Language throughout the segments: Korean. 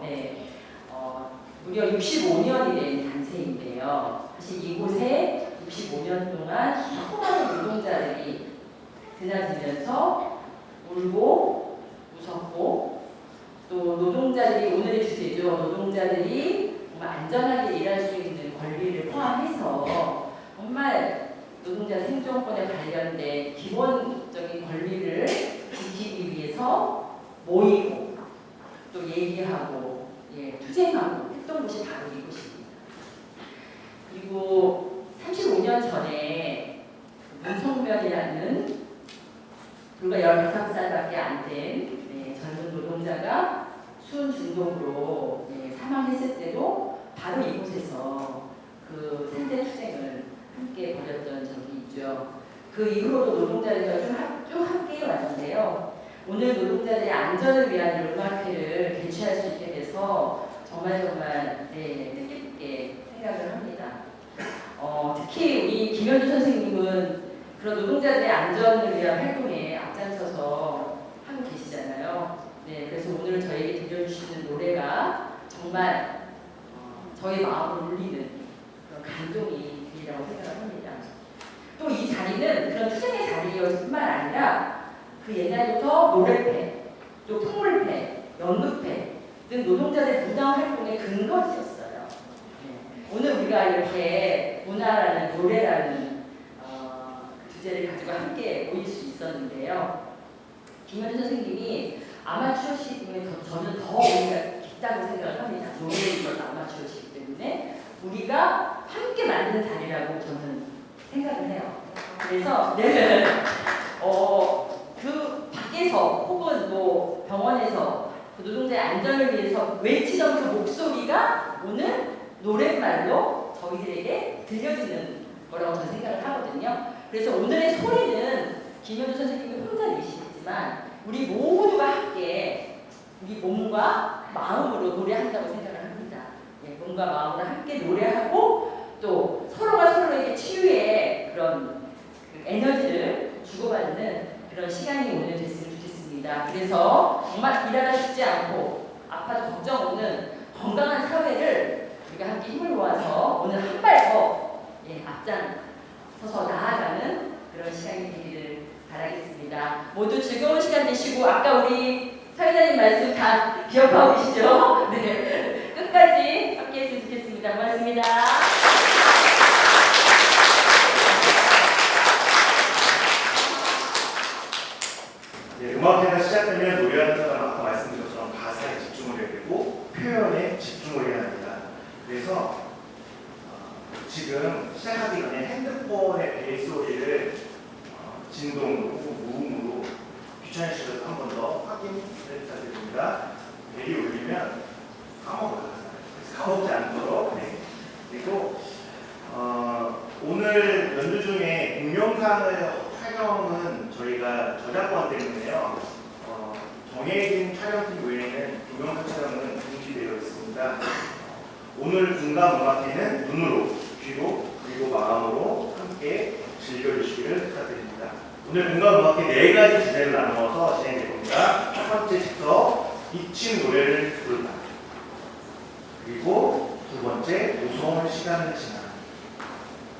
네, 무려 65년이 된 단체인데요. 사실 이곳에 65년 동안 수많은 노동자들이 드나들면서 울고 웃었고, 또 노동자들이, 오늘의 주제죠, 노동자들이 정말 안전하게 일할 수 있는 권리를 포함해서 정말 노동자 생존권에 관련된 기본적인 권리를 지키기 위해서 모이고 또 얘기하고 투쟁하고 했던 곳이 바로 이곳입니다. 그리고 35년 전에 문성면이라는 불과 15살밖에 안 된 젊은 노동자가 수은 중독으로 사망했을 때도 바로 이곳에서 그 산재 투쟁을 함께 벌였던 적이 있죠. 그 이후로도 노동자들과 쭉 함께 왔는데요. 오늘 노동자들의 안전을 위한 음악회를 개최할 수 있게 돼서 정말 뜻깊게 생각을 합니다. 특히 우리 김현주 선생님은 그런 노동자들의 안전을 위한 활동에 앞장서서 하고 계시잖아요. 그래서 오늘 저에게 들려주시는 노래가 정말 저의 마음을 울리는 그런 감동이 되리라고 생각을 합니다. 또 이 자리는 그런 투쟁의 자리였을 뿐만 아니라 그 옛날부터 노래패, 또 풍물패, 연극패 등 노동자들의 문화활동의 근거지였어요. 오늘 우리가 이렇게 문화라는 노래라는 주제를 가지고 함께 모일 수 있었는데요. 김현주 선생님이 아마추어시기에 저는 더 의미가 깊다고 생각을 합니다. 노래에 있어서 아마추어시기 때문에 우리가 함께 만든 자리라고 저는 생각을 해요. 그래서 그 밖에서 혹은 뭐 병원에서 그 노동자의 안전을 위해서 외치던 그 목소리가 오늘 노랫말로 저희들에게 들려지는 거라고 저는 생각을 하거든요. 그래서 오늘의 소리는 김현주 선생님이 혼자 내시겠지만 우리 모두가 함께 우리 몸과 마음으로 노래한다고 생각을 합니다. 몸과 마음으로 함께 노래하고 또 서로가 서로에게 치유의 그런 에너지를 주고받는 그런 시간이 오늘 됐으면 좋겠습니다. 그래서 정말 일하다 죽지 않고 아파도 걱정 없는 건강한 사회를 우리가 함께 힘을 모아서 오늘 한 발 더 앞장서서 나아가는 그런 시간이 되기를 바라겠습니다. 모두 즐거운 시간 되시고 아까 우리 사회자님 말씀 다 기억하고 계시죠? 네, 끝까지 함께 했으면 좋겠습니다. 고맙습니다. 음악회가 시작되면 노래하는 사람 아까 말씀드린 것처럼 가사에 집중을 해야 되고 표현에 집중을 해야 합니다. 그래서 지금 시작하기 전에 핸드폰의 벨 소리를 진동으로 무음으로 귀찮으시더라도 한 번 더 확인을 부탁드립니다. 벨이 울리면 까먹지 않도록. 그리고 오늘 연주 중에 동영상을 촬영은 저희가 저작권 때문에요. 정해진 촬영팀 외에는 동영상 촬영은 중지되어 있습니다. 오늘 공감 음악회는 눈으로, 귀로, 그리고 마음으로 함께 즐겨주시기를 부탁드립니다. 오늘 공감 음악회 4가지 주제를 나누어서 진행될 겁니다. 첫 번째 집서 잊힌 노래를 부르다. 그리고 두 번째 무서운 시간을 지나.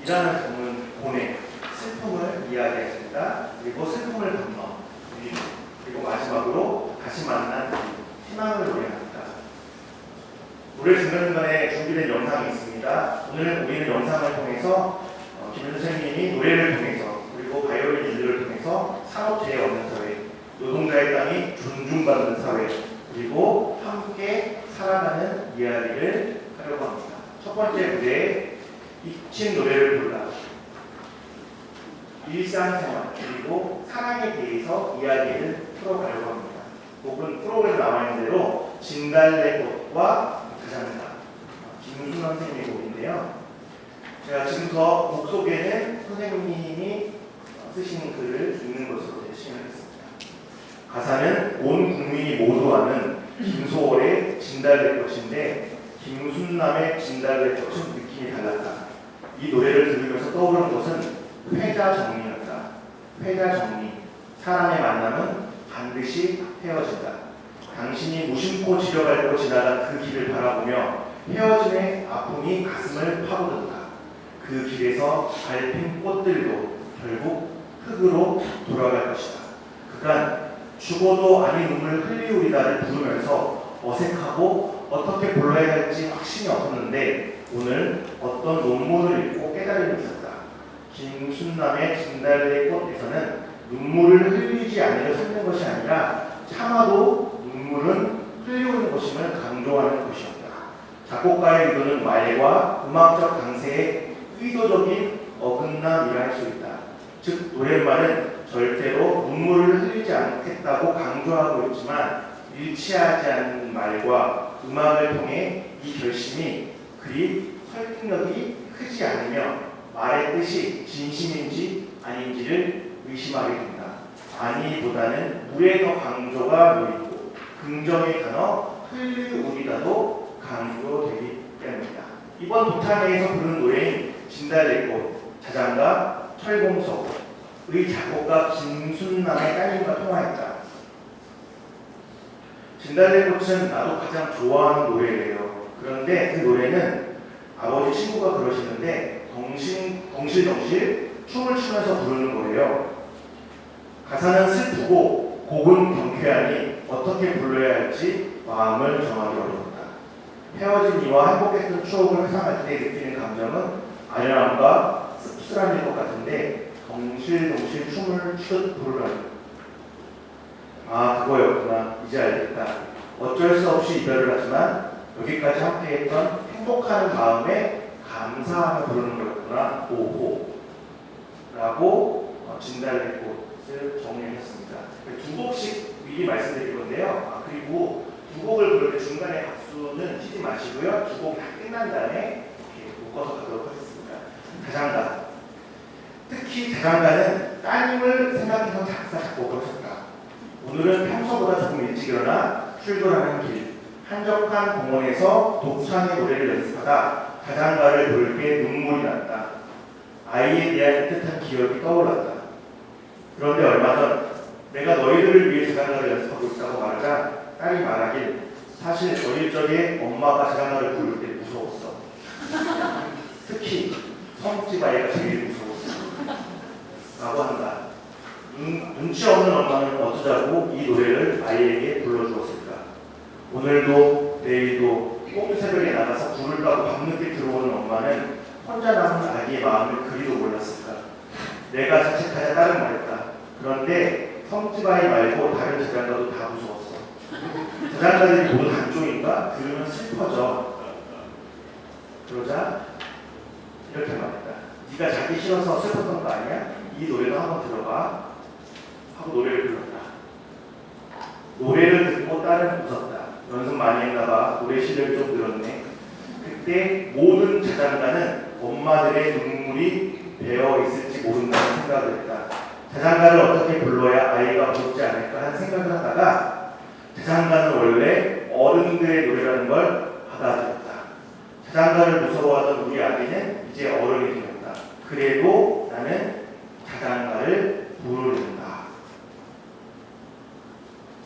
일하는 꿈은 고뇌, 슬픔을 이야기했습니다. 그리고 슬픔을 건너, 그리고 마지막으로 다시 만난 희망을 노래합니다. 노래 중간중간에 준비된 영상이 있습니다. 오늘 우리는 영상을 통해서 김현주 선생님이 노래를 통해서 그리고 바이올린 연주를 통해서 산업재해 없는 사회, 노동자의 땅이 존중받는 사회, 그리고 함께 살아가는 이야기를 하려고 합니다. 첫 번째 무대에 잊힌 노래를 부르다. 일상생활 그리고 사랑에 대해서 이야기를 풀어가려고 합니다. 곡은 프로그램에 나와 있는 대로 진달래꽃과 가장자 김순 선생님의 곡인데요. 제가 지금부터 곡 속에는 선생님이 쓰신 글을 읽는 것으로 시작하겠습니다. 가사는 온 국민이 모두 아는 김소월의 진달래꽃인데 김순남의 진달래꽃은 느낌이 달랐다. 이 노래를 들으면서 떠오르는 것은 회자정리였다. 회자정리. 사람의 만남은 반드시 헤어진다. 당신이 무심코 지려밟고 지나간 그 길을 바라보며 헤어짐의 아픔이 가슴을 파고든다. 그 길에서 밟힌 꽃들도 결국 흙으로 돌아갈 것이다. 그간 죽어도 아니 눈물 흘리우리다를 부르면서 어색하고 어떻게 불러야 할지 확신이 없었는데 오늘 어떤 논문을 읽고 깨달음이 있었다. 김순남의 진달래꽃에서는 눈물을 흘리지 않으려 찾는 것이 아니라 참아도 눈물은 흘려오는 것임을 강조하는 것이었다. 작곡가의 의도는 말과 음악적 강세의 의도적인 어긋남이라 할 수 있다. 즉 노랫말은 절대로 눈물을 흘리지 않겠다고 강조하고 있지만 일치하지 않는 말과 음악을 통해 이 결심이 그리 설득력이 크지 않으며 말의 뜻이 진심인지 아닌지를 의심하게 된다. 아니보다는 물에 더 강조가 놓이고 긍정의 단어 흘리우리다도 강조되기 때문이다. 이번 독탄회에서 부른 노래인 진달래꽃, 자장가 철공석의 작곡가 김순남의 따님과 통화했다. 진달래꽃은 나도 가장 좋아하는 노래예요. 그런데 그 노래는 아버지 친구가 그러시는데 덩실덩실 춤을 추면서 부르는 거예요. 가사는 슬프고 곡은 경쾌하니 어떻게 불러야 할지 마음을 정하기 어려웠다. 헤어진 이와 행복했던 추억을 회상할 때 느끼는 감정은 아련함과 씁쓸함일 것 같은데 덩실덩실 춤을 추듯 부르라니. 아, 그거였구나. 이제 알겠다. 어쩔 수 없이 이별을 하지만 여기까지 함께했던 행복하는 마음에 감사하며 부르는 거였구나. 오호 라고 진달래꽃을 정리했습니다. 두 곡씩 미리 말씀드릴 건데요. 그리고 두 곡을 부를 때 중간에 박수는 치지 마시고요. 두 곡 다 끝난 다음에 이렇게 묶어서 가도록 하겠습니다. 자장가. 특히 자장가는 따님을 생각해서 작사 작곡을 하셨다. 오늘은 평소보다 조금 일찍 일어나 출근하는 길, 한적한 공원에서 독창의 노래를 연습하다 자장가를 부를 때 눈물이 났다. 아이에 대한 따뜻한 기억이 떠올랐다. 그런데 얼마 전 내가 너희들을 위해 자장가를 연습하고 있다고 말하자 딸이 말하길 사실 어릴 적에 엄마가 자장가를 부를 때 무서웠어. 특히 성집 아이가 제일 무서웠어. 라고 한다. 눈치 없는 엄마는 어쩌자고 이 노래를 아이에게 불러주었을까. 오늘도 내일도 꼭 새벽에 나가서 불을 까고 밤늦게 들어오는 엄마는 혼자 남은 아기의 마음을 그리도 몰랐을까. 내가 자책하자 딸은 말했다. 그런데 성지바이 말고 다른 자장가도 다 무서웠어. 자장가들이 모두 단종인가? 들으면 슬퍼져. 그러자 이렇게 말했다. 네가 자기 싫어서 슬펐던 거 아니야? 이 노래도 한번 들어봐. 하고 노래를 불렀다. 노래를 듣고 딸은 웃었다. 연습 많이 했나봐. 노래 실력이 좀 늘었네. 그때 모든 자장가는 엄마들의 눈물이 배어 있을지 모른다는 생각을 했다. 자장가를 어떻게 불러야 아이가 부럽지 않을까 하는 생각을 하다가 자장가는 원래 어른들의 노래라는 걸 받아들였다. 자장가를 무서워하던 우리 아기는 이제 어른이 되었다. 그래도 나는 자장가를 부른다.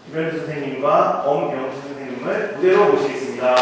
김현주 선생님과 엄병수 선생님을 무대로 모시겠습니다.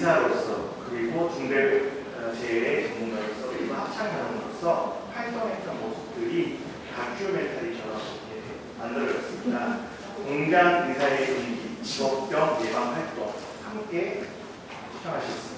의사로서 그리고 중대재해 전문가로서 그리고 합창단원으로서 활동했던 모습들이 다큐멘터리처럼 이렇게 만들어졌습니다. 공장 의사의 분위기, 직업병 예방 활동 함께 시청하시겠습니다.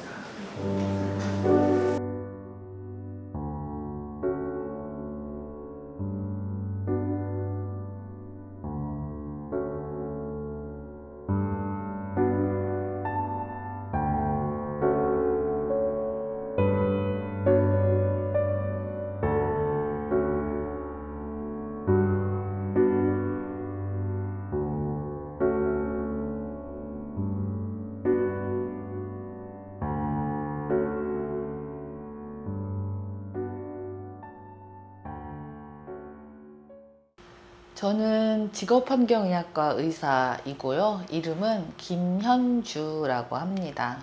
저는 직업환경의학과 의사이고요. 이름은 김현주라고 합니다.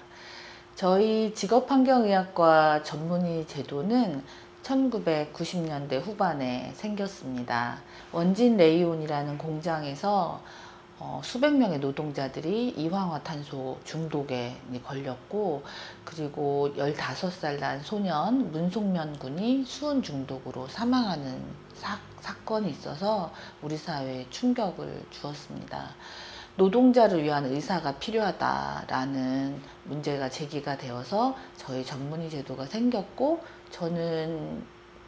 저희 직업환경의학과 전문의 제도는 1990년대 후반에 생겼습니다. 원진 레이온이라는 공장에서 수백 명의 노동자들이 이황화탄소 중독에 걸렸고, 그리고 15살 난 소년 문송면 군이 수은 중독으로 사망하는 사건이 있어서 우리 사회에 충격을 주었습니다. 노동자를 위한 의사가 필요하다라는 문제가 제기가 되어서 저희 전문의 제도가 생겼고, 저는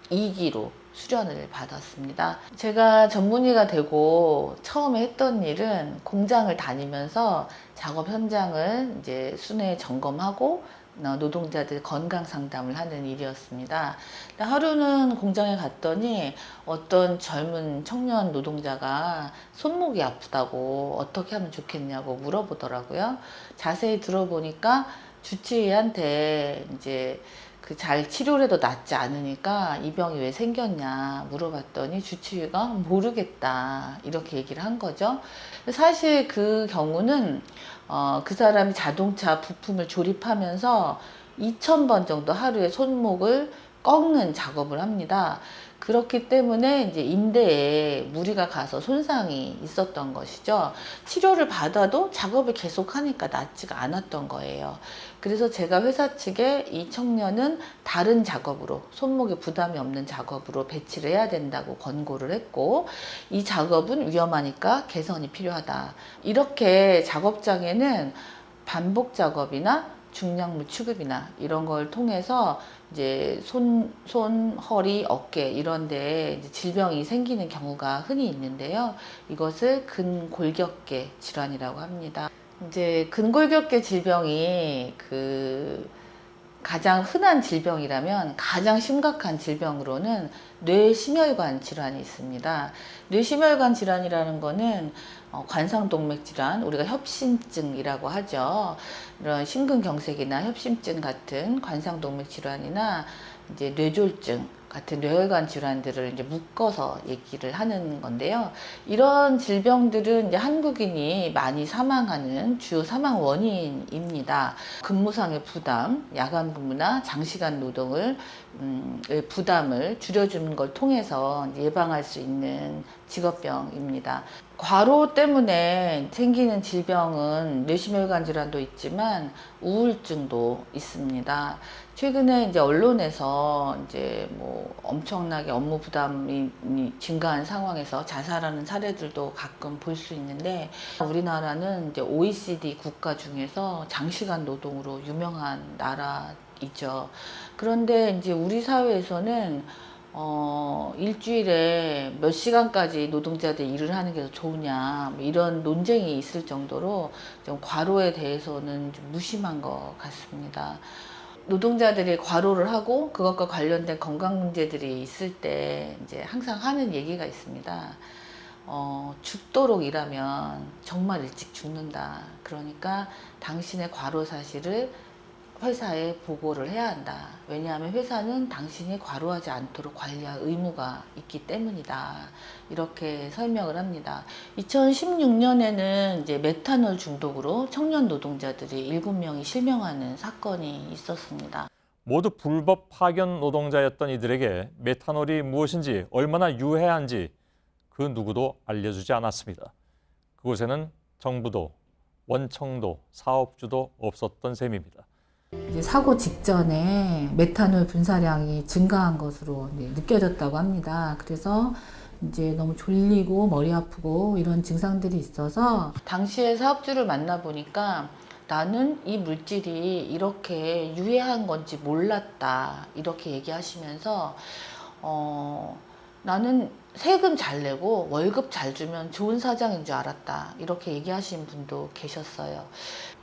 2기로 수련을 받았습니다. 제가 전문의가 되고 처음에 했던 일은 공장을 다니면서 작업 현장을 이제 순회 점검하고 노동자들 건강 상담을 하는 일이었습니다. 하루는 공장에 갔더니 어떤 젊은 청년 노동자가 손목이 아프다고 어떻게 하면 좋겠냐고 물어보더라고요. 자세히 들어보니까 주치의한테 이제 잘 치료를 해도 낫지 않으니까 이 병이 왜 생겼냐 물어봤더니 주치의가 모르겠다 이렇게 얘기를 한 거죠. 사실 그 경우는 그 사람이 자동차 부품을 조립하면서 2000번 정도 하루에 손목을 꺾는 작업을 합니다. 그렇기 때문에 이제 인대에 무리가 가서 손상이 있었던 것이죠. 치료를 받아도 작업을 계속하니까 낫지가 않았던 거예요. 그래서 제가 회사 측에 이 청년은 다른 작업으로, 손목에 부담이 없는 작업으로 배치를 해야 된다고 권고를 했고, 이 작업은 위험하니까 개선이 필요하다. 이렇게 작업장에는 반복 작업이나 중량물 취급이나 이런 걸 통해서 이제 손, 허리, 어깨 이런 데 질병이 생기는 경우가 흔히 있는데요. 이것을 근골격계 질환이라고 합니다. 이제 근골격계 질병이 가장 흔한 질병이라면 가장 심각한 질병으로는 뇌심혈관 질환이 있습니다. 뇌심혈관 질환이라는 거는 관상동맥 질환, 우리가 협심증이라고 하죠. 이런 심근경색이나 협심증 같은 관상동맥 질환이나 이제 뇌졸중 같은 뇌혈관 질환들을 이제 묶어서 얘기를 하는 건데요. 이런 질병들은 이제 한국인이 많이 사망하는 주요 사망 원인입니다. 근무상의 부담, 야간 근무나 장시간 노동을 부담을 줄여주는 걸 통해서 예방할 수 있는 직업병입니다. 과로 때문에 생기는 질병은 뇌심혈관 질환도 있지만 우울증도 있습니다. 최근에 이제 언론에서 이제 뭐 엄청나게 업무 부담이 증가한 상황에서 자살하는 사례들도 가끔 볼 수 있는데, 우리나라는 이제 OECD 국가 중에서 장시간 노동으로 유명한 나라이죠. 그런데 이제 우리 사회에서는 일주일에 몇 시간까지 노동자들이 일을 하는 게 더 좋으냐, 뭐 이런 논쟁이 있을 정도로 좀 과로에 대해서는 좀 무심한 것 같습니다. 노동자들이 과로를 하고 그것과 관련된 건강 문제들이 있을 때 이제 항상 하는 얘기가 있습니다. 죽도록 일하면 정말 일찍 죽는다. 그러니까 당신의 과로 사실을 회사에 보고를 해야 한다. 왜냐하면 회사는 당신이 과로하지 않도록 관리할 의무가 있기 때문이다. 이렇게 설명을 합니다. 2016년에는 이제 메탄올 중독으로 청년 노동자들이 7명이 실명하는 사건이 있었습니다. 모두 불법 파견 노동자였던 이들에게 메탄올이 무엇인지 얼마나 유해한지 그 누구도 알려주지 않았습니다. 그곳에는 정부도 원청도 사업주도 없었던 셈입니다. 이제 사고 직전에 메탄올 분사량이 증가한 것으로 느껴졌다고 합니다. 그래서 이제 너무 졸리고 머리 아프고 이런 증상들이 있어서 당시에 사업주를 만나보니까 나는 이 물질이 이렇게 유해한 건지 몰랐다. 이렇게 얘기하시면서 나는 세금 잘 내고 월급 잘 주면 좋은 사장인 줄 알았다. 이렇게 얘기하신 분도 계셨어요.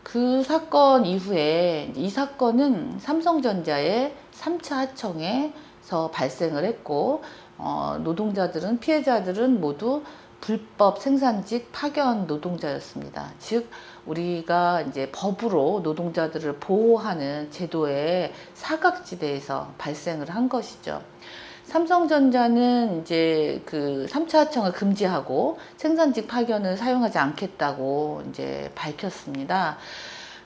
그 사건 이후에 이 사건은 삼성전자의 3차 하청에서 발생을 했고, 노동자들은, 피해자들은 모두 불법 생산직 파견 노동자였습니다. 즉, 우리가 이제 법으로 노동자들을 보호하는 제도의 사각지대에서 발생을 한 것이죠. 삼성전자는 이제 그 3차 하청을 금지하고 생산직 파견을 사용하지 않겠다고 이제 밝혔습니다.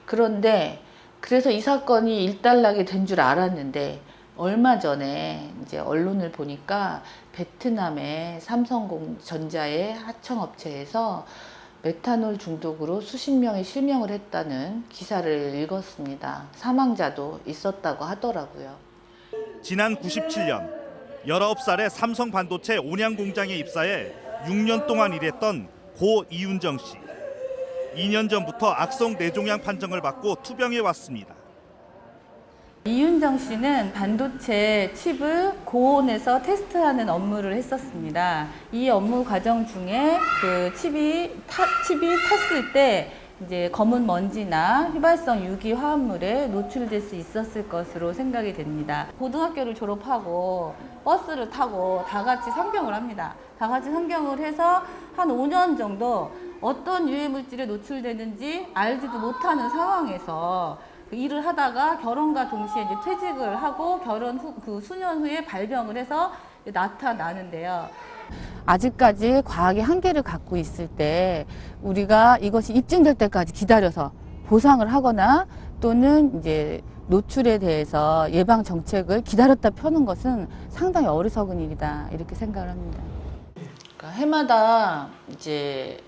그런데 그래서 이 사건이 일단락이 된 줄 알았는데 얼마 전에 이제 언론을 보니까 베트남의 삼성전자의 하청업체에서 메탄올 중독으로 수십 명이 실명을 했다는 기사를 읽었습니다. 사망자도 있었다고 하더라고요. 지난 97년 19살의 삼성반도체 온양 공장에 입사해 6년 동안 일했던 고 이윤정 씨. 2년 전부터 악성 뇌종양 판정을 받고 투병해 왔습니다. 이윤정 씨는 반도체 칩을 고온에서 테스트하는 업무를 했었습니다. 이 업무 과정 중에 그 칩이 탔을 때 이제 검은 먼지나 휘발성 유기 화합물에 노출될 수 있었을 것으로 생각이 됩니다. 고등학교를 졸업하고 버스를 타고 다 같이 상경을 합니다. 다 같이 상경을 해서 한 5년 정도 어떤 유해 물질에 노출되는지 알지도 못하는 상황에서 일을 하다가 결혼과 동시에 이제 퇴직을 하고 결혼 후 그 수년 후에 발병을 해서 나타나는데요. 아직까지 과학의 한계를 갖고 있을 때 우리가 이것이 입증될 때까지 기다려서 보상을 하거나 또는 이제 노출에 대해서 예방 정책을 기다렸다 펴는 것은 상당히 어리석은 일이다 이렇게 생각을 합니다. 그러니까 해마다 이제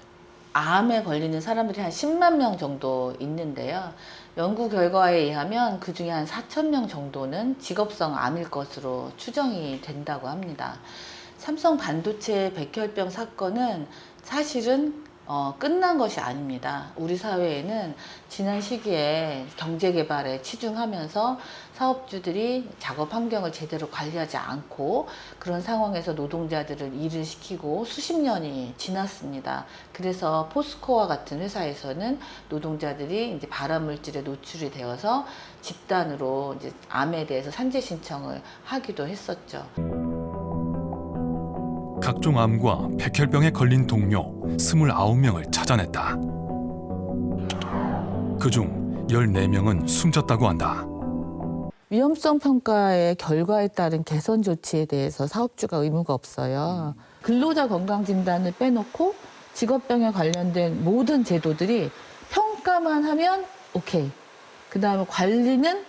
암에 걸리는 사람들이 한 10만 명 정도 있는데요. 연구 결과에 의하면 그 중에 한 4천 명 정도는 직업성 암일 것으로 추정이 된다고 합니다. 삼성 반도체 백혈병 사건은 사실은 끝난 것이 아닙니다. 우리 사회에는 지난 시기에 경제 개발에 치중하면서 사업주들이 작업 환경을 제대로 관리하지 않고 그런 상황에서 노동자들을 일을 시키고 수십 년이 지났습니다. 그래서 포스코와 같은 회사에서는 노동자들이 이제 발암물질에 노출이 되어서 집단으로 이제 암에 대해서 산재 신청을 하기도 했었죠. 각종 암과 백혈병에 걸린 동료 29명을 찾아냈다. 그중 14명은 숨졌다고 한다. 위험성 평가의 결과에 따른 개선 조치에 대해서 사업주가 의무가 없어요. 근로자 건강 진단을 빼놓고 직업병에 관련된 모든 제도들이 평가만 하면 오케이. 그다음에 관리는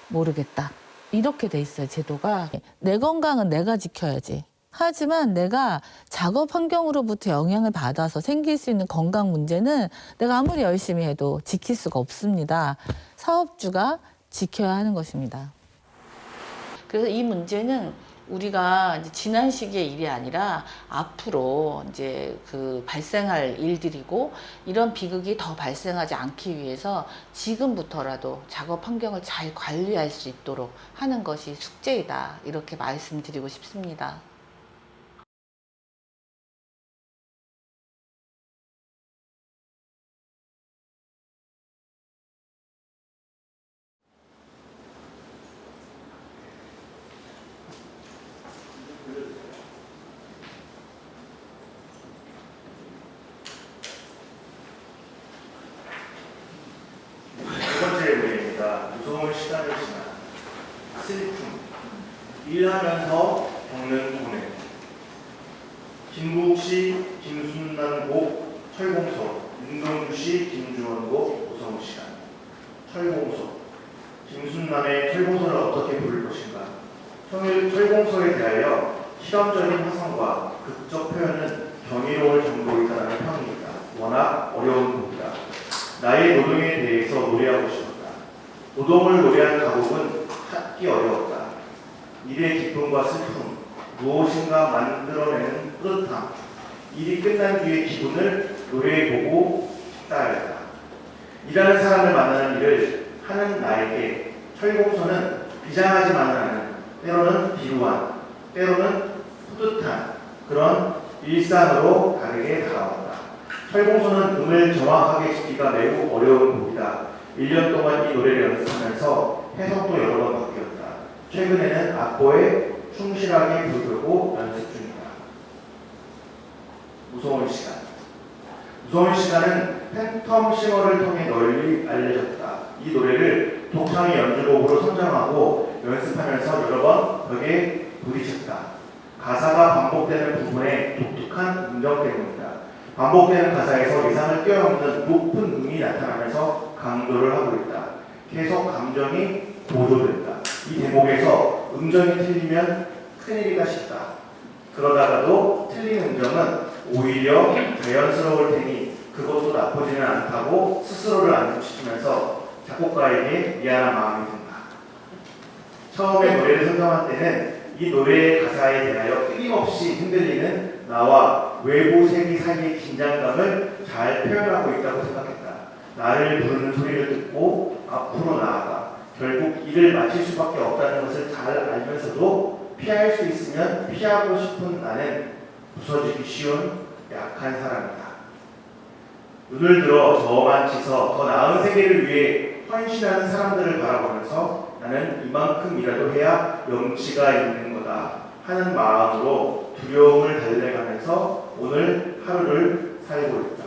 모르겠다. 이렇게 돼 있어요, 제도가. 내 건강은 내가 지켜야지. 하지만 내가 작업 환경으로부터 영향을 받아서 생길 수 있는 건강 문제는 내가 아무리 열심히 해도 지킬 수가 없습니다. 사업주가 지켜야 하는 것입니다. 그래서 이 문제는 우리가 이제 지난 시기의 일이 아니라 앞으로 이제 그 발생할 일들이고 이런 비극이 더 발생하지 않기 위해서 지금부터라도 작업 환경을 잘 관리할 수 있도록 하는 것이 숙제이다. 이렇게 말씀드리고 싶습니다. 두 번째 노래입니다. 무서운 시간을 지나 슬픔 일하면서 겪는 고뇌 김국시, 김순난 곡 철공소 윤동주시, 김주원 곡 무서운 시간 철공소 김순남의 철공소를 어떻게 부를 것인가 철공소에 대하여 실험적인 화성과 극적 표현은 경이로울 정도이다라는 평입니다. 워낙 어려운 곡이다. 나의 노동에 대해서 노래하고 싶었다. 노동을 노래한 가곡은 찾기 어려웠다. 일의 기쁨과 슬픔, 무엇인가 만들어내는 뿌듯함, 일이 끝난 뒤의 기분을 노래해 보고 싶다 하였다. 일하는 사람을 만나는 일을 하는 나에게 철공소는 비장하지만은 않은, 때로는 비루한, 때로는 뿌듯한 그런 일상으로 다르게 다가온다. 철공소는 음을 정확하게 짓기가 매우 어려운 곡이다. 1년 동안 이 노래를 연습하면서 해석도 여러 번 바뀌었다. 최근에는 악보에 충실하게 부르고 연습 중이다. 무서운 시간. 무서운 시간은 팬텀 싱어를 통해 널리 알려졌다. 이 노래를 독창의 연주곡으로 선정하고 연습하면서 여러 번 벽에 부딪혔다. 가사가 반복되는 부분에 독특한 음정 때문이다. 반복되는 가사에서 예상을 뛰어넘는 높은 음이 나타나면서 강조를 하고 있다. 계속 감정이 고조된다. 이 대목에서 음정이 틀리면 큰일이다 싶다. 그러다가도 틀린 음정은 오히려 자연스러울 테니 그것도 나쁘지는 않다고 스스로를 안심시키면서 작곡가에게 미안한 마음이 든다. 처음에 노래를 선정할 때는 이 노래의 가사에 대하여 끊임없이 흔들리는 나와 외부 세계 사이의 긴장감을 잘 표현하고 있다고 생각했다. 나를 부르는 소리를 듣고 앞으로 나아가 결국 일을 마칠 수밖에 없다는 것을 잘 알면서도 피할 수 있으면 피하고 싶은 나는 부서지기 쉬운 약한 사람이다. 눈을 들어 저만 치서 더 나은 세계를 위해 헌신하는 사람들을 바라보면서 나는 이만큼이라도 해야 염치가 있는 거다 하는 마음으로 두려움을 달래가면서 오늘 하루를 살고 있다.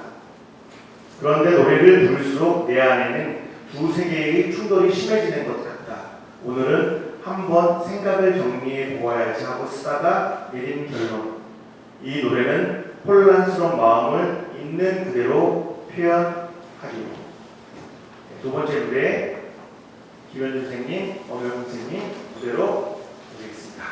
그런데 노래를 부를수록 내 안에는 두 세계의 충돌이 심해지는 것 같다. 오늘은 한번 생각을 정리해 보아야지 하고 쓰다가 내린 결론. 이 노래는 혼란스러운 마음을 있는 그대로 표현하기로. 두 번째 노래 김현준 선생님, 엄영 선생님 무대로 모시겠습니다.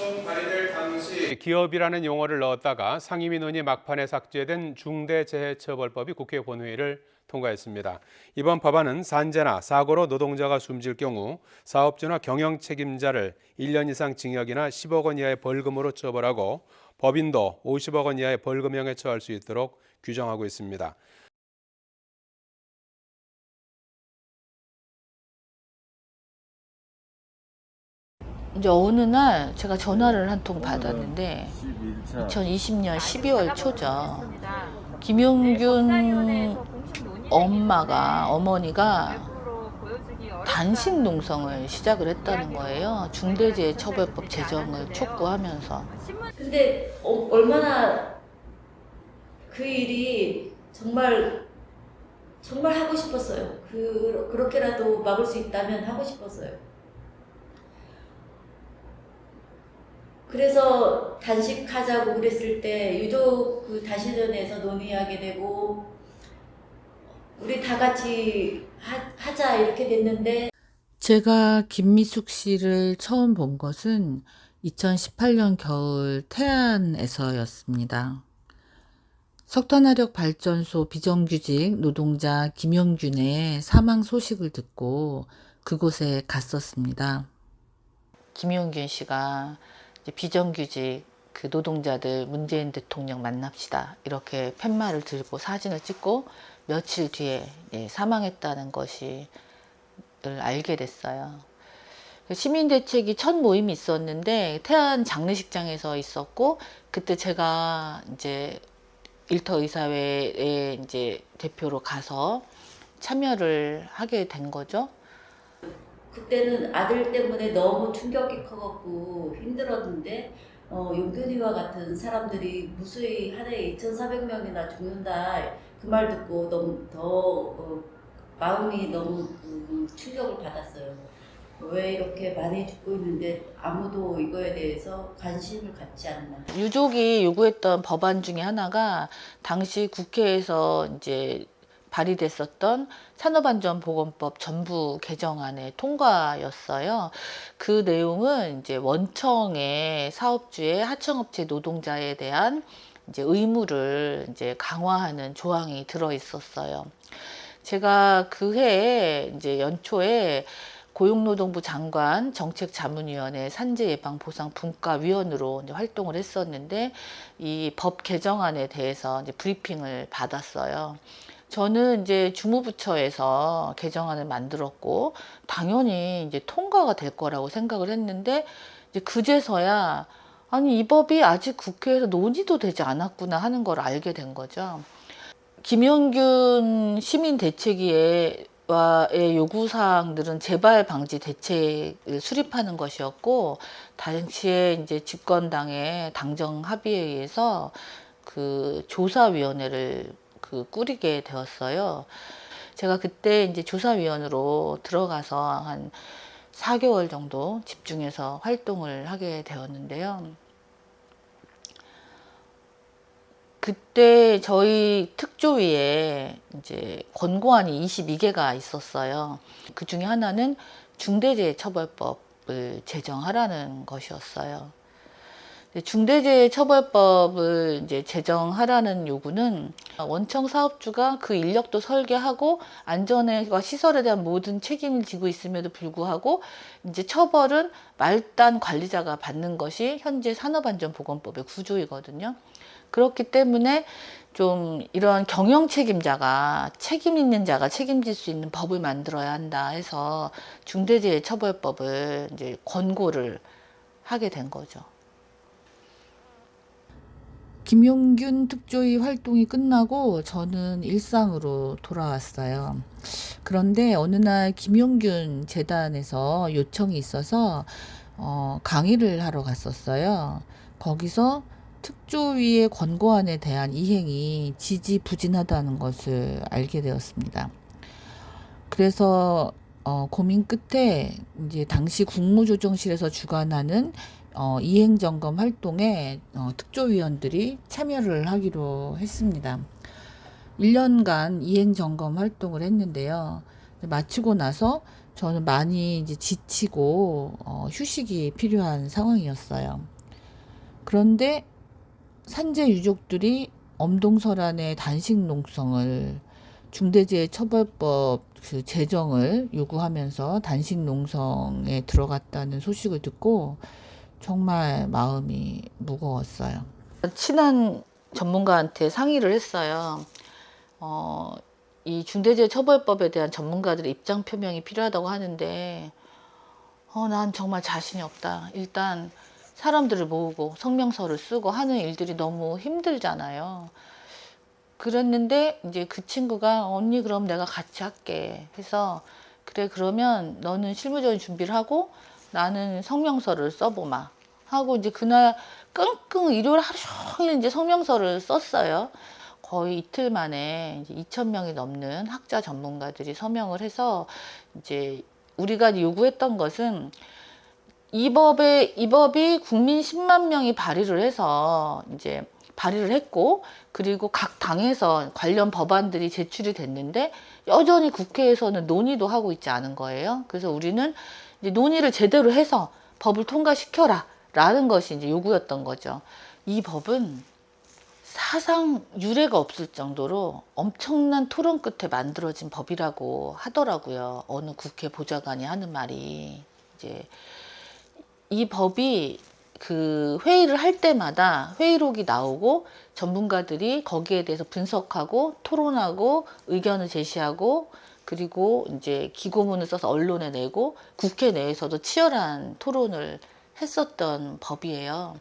소송 발의될 당시 기업이라는 용어를 넣었다가 상임위 논의 막판에 삭제된 중대재해처벌법이 국회 본회의를 통과했습니다. 이번 법안은 산재나 사고로 노동자가 숨질 경우 사업주나 경영 책임자를 1년 이상 징역이나 10억 원 이하의 벌금으로 처벌하고 법인도 50억 원 이하의 벌금형에 처할 수 있도록 규정하고 있습니다. 이제 어느 날 제가 전화를 한 통 받았는데 2020년 12월 초죠. 김용균 어머니가 단식 농성을 시작을 했다는 거예요. 중대재해처벌법 제정을 촉구하면서. 근데 얼마나 그 일이 정말 하고 싶었어요. 그렇게라도 막을 수 있다면 하고 싶었어요. 그래서 단식하자고 그랬을 때 유독 그 다시전에서 논의하게 되고 우리 다 같이 하자 이렇게 됐는데, 제가 김미숙 씨를 처음 본 것은 2018년 겨울 태안에서였습니다. 석탄화력 발전소 비정규직 노동자 김용균의 사망 소식을 듣고 그곳에 갔었습니다. 김용균 씨가 이제 비정규직 그 노동자들 문재인 대통령 만납시다 이렇게 팻말을 들고 사진을 찍고 며칠 뒤에 사망했다는 것을 알게 됐어요. 시민대책이 첫 모임이 있었는데 태안 장례식장에서 있었고, 그때 제가 이제 일터 의사회에 이제 대표로 가서 참여를 하게 된 거죠. 그때는 아들 때문에 너무 충격이 커갖고 힘들었는데 용균이와 같은 사람들이 무수히 한 해에 2,400명이나 죽는다 그 말 듣고 너무 더 마음이 너무 충격을 받았어요. 왜 이렇게 많이 죽고 있는데 아무도 이거에 대해서 관심을 갖지 않나. 유족이 요구했던 법안 중에 하나가 당시 국회에서 이제 발의됐었던 산업안전보건법 전부 개정안의 통과였어요. 그 내용은 이제 원청의 사업주의 하청업체 노동자에 대한 이제 의무를 이제 강화하는 조항이 들어 있었어요. 제가 그 해에 이제 연초에 고용노동부 장관 정책자문위원회 산재예방보상분과위원으로 이제 활동을 했었는데 이 법 개정안에 대해서 이제 브리핑을 받았어요. 저는 이제 주무부처에서 개정안을 만들었고 당연히 이제 통과가 될 거라고 생각을 했는데 이제 그제서야 아니 이 법이 아직 국회에서 논의도 되지 않았구나 하는 걸 알게 된 거죠. 김용균 시민대책위의 요구사항들은 재발 방지 대책을 수립하는 것이었고, 당시에 이제 집권당의 당정 합의에 의해서 그 조사위원회를 꾸리게 되었어요. 제가 그때 이제 조사위원으로 들어가서 한 4개월 정도 집중해서 활동을 하게 되었는데요. 그때 저희 특조위에 이제 권고안이 22개가 있었어요. 그 중에 하나는 중대재해처벌법을 제정하라는 것이었어요. 중대재해처벌법을 이제 제정하라는 요구는 원청 사업주가 그 인력도 설계하고 안전과 시설에 대한 모든 책임을 지고 있음에도 불구하고 이제 처벌은 말단 관리자가 받는 것이 현재 산업안전보건법의 구조이거든요. 그렇기 때문에 좀 이런 경영 책임자가 책임 있는 자가 책임질 수 있는 법을 만들어야 한다 해서 중대재해처벌법을 이제 권고를 하게 된 거죠. 김용균 특조위 활동이 끝나고 저는 일상으로 돌아왔어요. 그런데 어느 날 김용균 재단에서 요청이 있어서 강의를 하러 갔었어요. 거기서 특조위의 권고안에 대한 이행이 지지부진하다는 것을 알게 되었습니다. 그래서 고민 끝에 이제 당시 국무조정실에서 주관하는 이행점검 활동에 특조위원들이 참여를 하기로 했습니다. 1년간 이행점검 활동을 했는데요. 마치고 나서 저는 많이 이제 지치고 휴식이 필요한 상황이었어요. 그런데 산재 유족들이 엄동설안의 단식 농성을 중대재해처벌법 그 제정을 요구하면서 단식 농성에 들어갔다는 소식을 듣고 정말 마음이 무거웠어요. 친한 전문가한테 상의를 했어요. 이 중대재해처벌법에 대한 전문가들의 입장 표명이 필요하다고 하는데 난 정말 자신이 없다. 일단 사람들을 모으고 성명서를 쓰고 하는 일들이 너무 힘들잖아요. 그랬는데 이제 그 친구가 언니 그럼 내가 같이 할게 해서 그래 그러면 너는 실무적인 준비를 하고 나는 성명서를 써보마 하고 이제 그날 끙끙 일요일 하루 종일 이제 성명서를 썼어요. 거의 이틀 만에 이제 2,000명이 넘는 학자 전문가들이 서명을 해서 이제 우리가 요구했던 것은 이 법이 국민 10만 명이 발의를 해서 이제 발의를 했고 그리고 각 당에서 관련 법안들이 제출이 됐는데 여전히 국회에서는 논의도 하고 있지 않은 거예요. 그래서 우리는 이제 논의를 제대로 해서 법을 통과시켜라 라는 것이 이제 요구였던 거죠. 이 법은 사상 유례가 없을 정도로 엄청난 토론 끝에 만들어진 법이라고 하더라고요. 어느 국회 보좌관이 하는 말이 이제 이 법이 그 회의를 할 때마다 회의록이 나오고 전문가들이 거기에 대해서 분석하고 토론하고 의견을 제시하고 그리고 이제 기고문을 써서 언론에 내고 국회 내에서도 치열한 토론을 했었던 법이에요.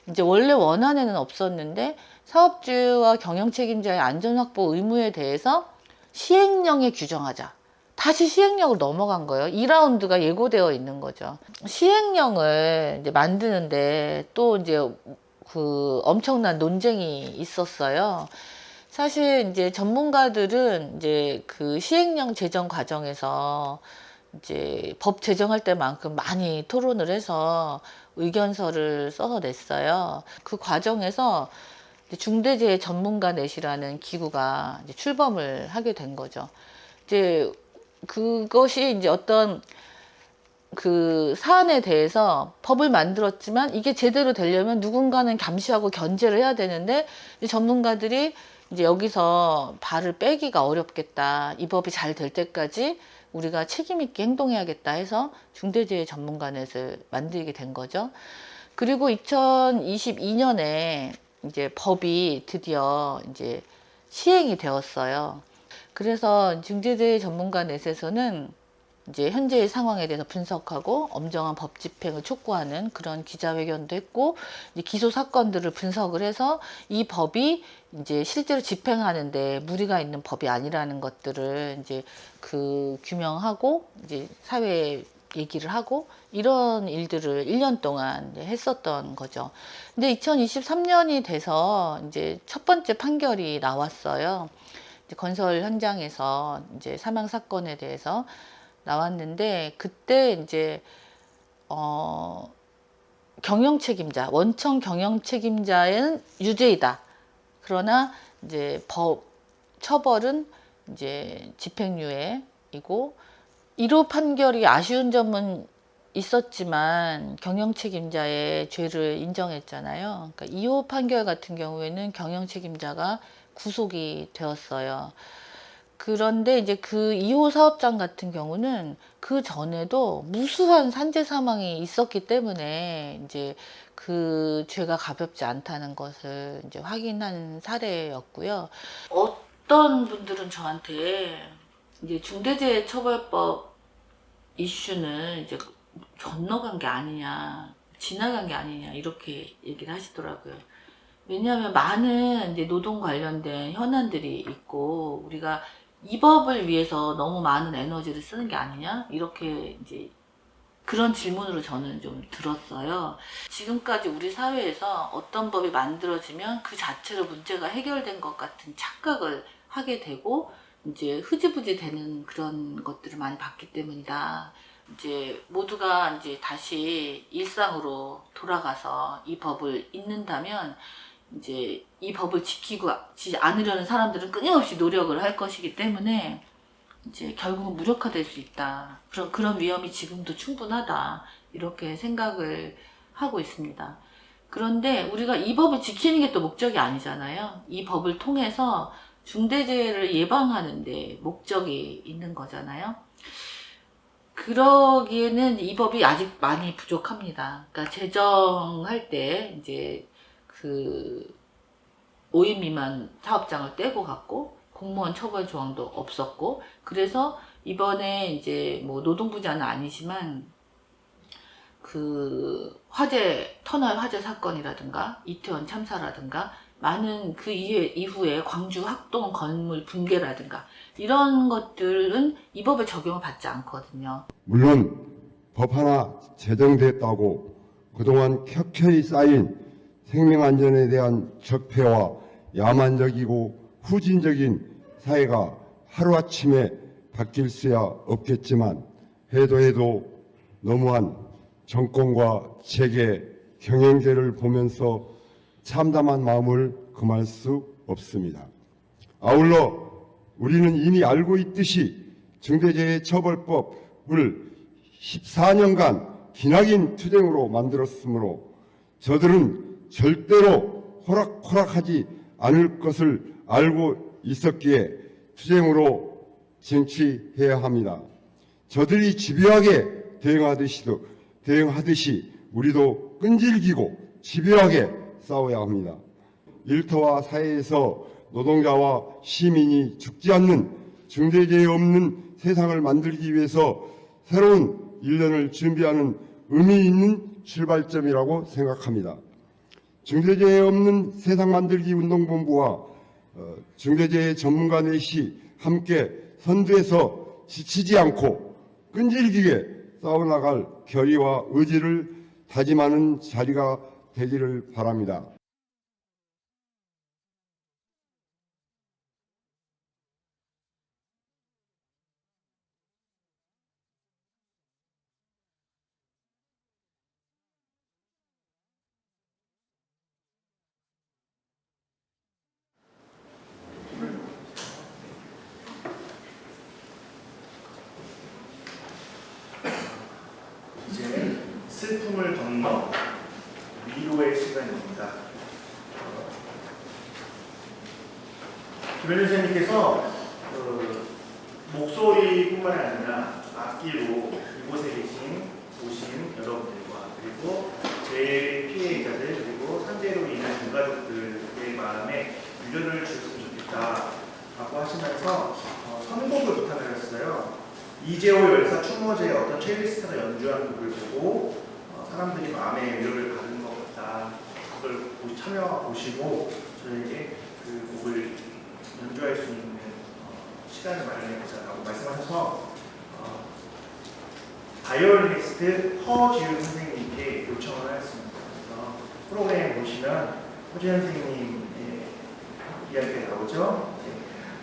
이제 원래 원안에는 없었는데 사업주와 경영책임자의 안전확보 의무에 대해서 시행령에 규정하자. 다시 시행령으로 넘어간 거예요. 2라운드가 예고되어 있는 거죠. 시행령을 이제 만드는데 또 이제 그 엄청난 논쟁이 있었어요. 사실 이제 전문가들은 이제 그 시행령 제정 과정에서 이제 법 제정할 때만큼 많이 토론을 해서 의견서를 써서 냈어요. 그 과정에서 중대재해 전문가 넷이라는 기구가 이제 출범을 하게 된 거죠. 이제 그것이 이제 어떤 그 사안에 대해서 법을 만들었지만 이게 제대로 되려면 누군가는 감시하고 견제를 해야 되는데 전문가들이 이제 여기서 발을 빼기가 어렵겠다. 이 법이 잘 될 때까지 우리가 책임 있게 행동해야겠다 해서 중대재해 전문가넷을 만들게 된 거죠. 그리고 2022년에 이제 법이 드디어 이제 시행이 되었어요. 그래서 중대재해 전문가넷에서는 이제 현재의 상황에 대해서 분석하고 엄정한 법 집행을 촉구하는 그런 기자회견도 했고 이제 기소 사건들을 분석을 해서 이 법이 이제 실제로 집행하는데 무리가 있는 법이 아니라는 것들을 이제 그 규명하고 이제 사회에 얘기를 하고 이런 일들을 1년 동안 했었던 거죠. 근데 2023년이 돼서 이제 첫 번째 판결이 나왔어요. 이제 건설 현장에서 이제 사망 사건에 대해서 나왔는데 그때 이제 경영 책임자, 원청 경영 책임자는 유죄이다. 그러나 이제 법 처벌은 이제 집행유예이고 1호 판결이 아쉬운 점은 있었지만 경영 책임자의 죄를 인정했잖아요. 그러니까 2호 판결 같은 경우에는 경영 책임자가 구속이 되었어요. 그런데 이제 그 2호 사업장 같은 경우는 그 전에도 무수한 산재 사망이 있었기 때문에 이제 그 죄가 가볍지 않다는 것을 이제 확인한 사례였고요. 어떤 분들은 저한테 이제 중대재해처벌법 이슈는 이제 건너간 게 아니냐, 지나간 게 아니냐 이렇게 얘기를 하시더라고요. 왜냐하면 많은 이제 노동 관련된 현안들이 있고 우리가 이 법을 위해서 너무 많은 에너지를 쓰는 게 아니냐 이렇게 이제 그런 질문으로 저는 좀 들었어요. 지금까지 우리 사회에서 어떤 법이 만들어지면 그 자체로 문제가 해결된 것 같은 착각을 하게 되고 이제 흐지부지 되는 그런 것들을 많이 봤기 때문이다. 이제 모두가 이제 다시 일상으로 돌아가서 이 법을 잊는다면 이제 이 법을 지키지 않으려는 사람들은 끊임없이 노력을 할 것이기 때문에 이제 결국은 무력화될 수 있다. 그런 위험이 지금도 충분하다. 이렇게 생각을 하고 있습니다. 그런데 우리가 이 법을 지키는 게 또 목적이 아니잖아요. 이 법을 통해서 중대재해를 예방하는 데 목적이 있는 거잖아요. 그러기에는 이 법이 아직 많이 부족합니다. 그러니까 제정할 때 이제 그 5인 미만 사업장을 떼고 갔고 공무원 처벌 조항도 없었고, 그래서 이번에 이제 뭐 노동부자는 아니지만 그 터널 화재 사건이라든가 이태원 참사라든가 많은 그 이후에 광주 학동 건물 붕괴라든가 이런 것들은 이 법에 적용을 받지 않거든요. 물론 법 하나 제정됐다고 그동안 켜켜이 쌓인 생명안전에 대한 적폐와 야만적이고 후진적인 사회가 하루아침에 바뀔 수야 없겠지만 해도 너무한 정권과 재계, 경영제를 보면서 참담한 마음을 금할 수 없습니다. 아울러 우리는 이미 알고 있듯이 중대재해처벌법을 14년간 기나긴 투쟁으로 만들었으므로 저들은 절대로 호락호락하지 않을 것을 알고 있었기에 투쟁으로 쟁취해야 합니다. 저들이 집요하게 대응하듯이 우리도 끈질기고 집요하게 싸워야 합니다. 일터와 사회에서 노동자와 시민이 죽지 않는 중대재해 없는 세상을 만들기 위해서 새로운 1년을 준비하는 의미 있는 출발점이라고 생각합니다. 중대재해 없는 세상 만들기 운동본부와 중대재해 전문가 넷이 함께 선두에서 지치지 않고 끈질기게 싸워나갈 결의와 의지를 다짐하는 자리가 되기를 바랍니다. 이제 슬픔을 건너 위로의 시간입니다. 김현준 선생님께서 목소리뿐만 아니라 악기로 이곳에 오신 여러분들과 그리고 재해 피해자들 그리고 산재로 인한 유가족들의 마음에 위로를 주셨으면 좋겠다라고 하시면서 선곡을 부탁하셨어요. 이재호 열사 추모제의 어떤 첼리스트가 연주하는 곡을 보고 사람들이 마음의 위로를 받은 것 같다. 그걸 참여보시고 저에게 그 곡을 연주할 수 있는 시간을 마련해보자라고 말씀하셔서 바이올리니스트 허지윤 선생님께 요청을 하였습니다. 그래서 프로그램에 보시면 허지윤 선생님의 이야기가 나오죠.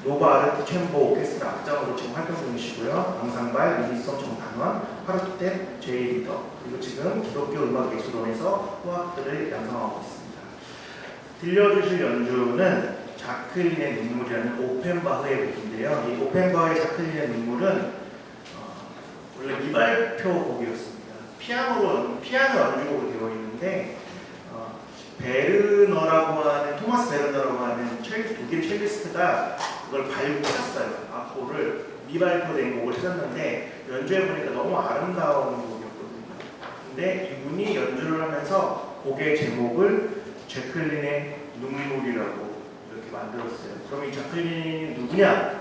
노바 아르트 챔버 오케스트라 악장으로 지금 활동 중이시고요. 왕상발, 미니성 정단원, 파르토템, 제이리더, 그리고 지금 기독교 음악예술원에서 후학들을 양성하고 있습니다. 들려주실 연주는 자클린의 눈물이라는 오펜바흐의 곡인데요. 이 오펜바흐의 자클린의 눈물은 원래 미발표 곡이었습니다. 피아노 연주곡으로 되어 있는데 토마스 베르너라고 하는 독일 첼리스트가 그걸 발고 쳤어요. 악보를 미발표된 곡을 찾았는데 연주해 보니까 너무 아름다운 곡이었거든요. 근데 이분이 연주를 하면서 곡의 제목을 자클린의 눈물이라고 이렇게 만들었어요. 그럼 이 자클린이 누구냐?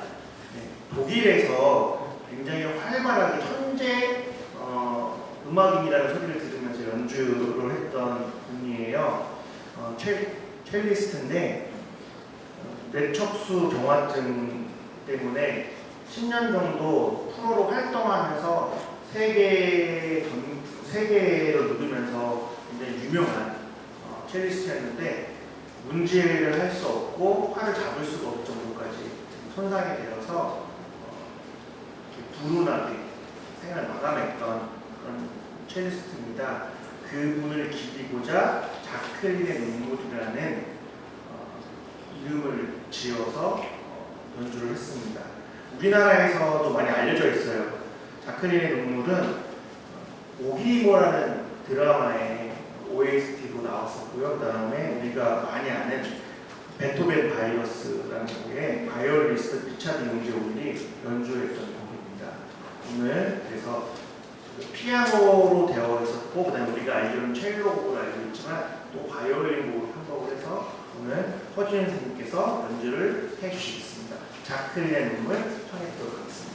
독일에서 굉장히 활발하게 천재 음악인이라는 소리를 들으면서 연주를 했던 분이에요. 첼리스트인데 뇌척수 경화증 때문에 10년 정도 프로로 활동하면서 세계로 누비면서 굉장히 유명한 첼리스트였는데 문제를 할 수 없고 팔을 잡을 수가 없을 정도까지 손상이 되어서 불운하게 생을 마감했던 그런 첼리스트입니다. 그분을 기리고자 자클린의 눈물이라는 이름을 지어서 연주를 했습니다. 우리나라에서도 많이 알려져 있어요. 자클린의 눈물은 오기모라는 드라마의 OST도 나왔었고요. 그다음에 우리가 많이 아는 베토벤 바이러스라는 곡의 바이올리스트 리차드 용재욱이 연주했던 곡입니다. 오늘 그래서 피아노로 되어 있었고, 그다음에 우리가 알기로는 첼로 곡을 알고 있지만 또 바이올린 곡을 편곡을 해서 오늘 허준현 선생님께서 연주를 해주시겠습니다. 자클린의 눈물 청해드리도록 하겠습니다.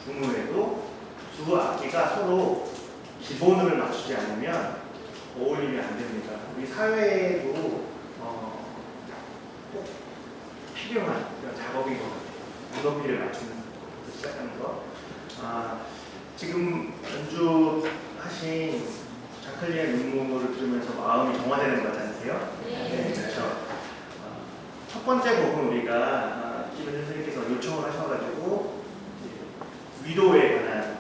국문에도 두 악기가 서로 기본을 맞추지 않으면 어울리면 안 됩니다. 우리 사회에도 꼭 필요한 그런 작업인 것 같아요. 눈높이를 맞추는 것부터 시작하는 거. 지금 연주하신 자클리의 눈물을 들으면서 마음이 정화되는 거 같지 않으세요? 네. 그렇죠. 첫 번째 곡은 우리가 김현 선생님께서 요청을 하셔가지고 위로에 관한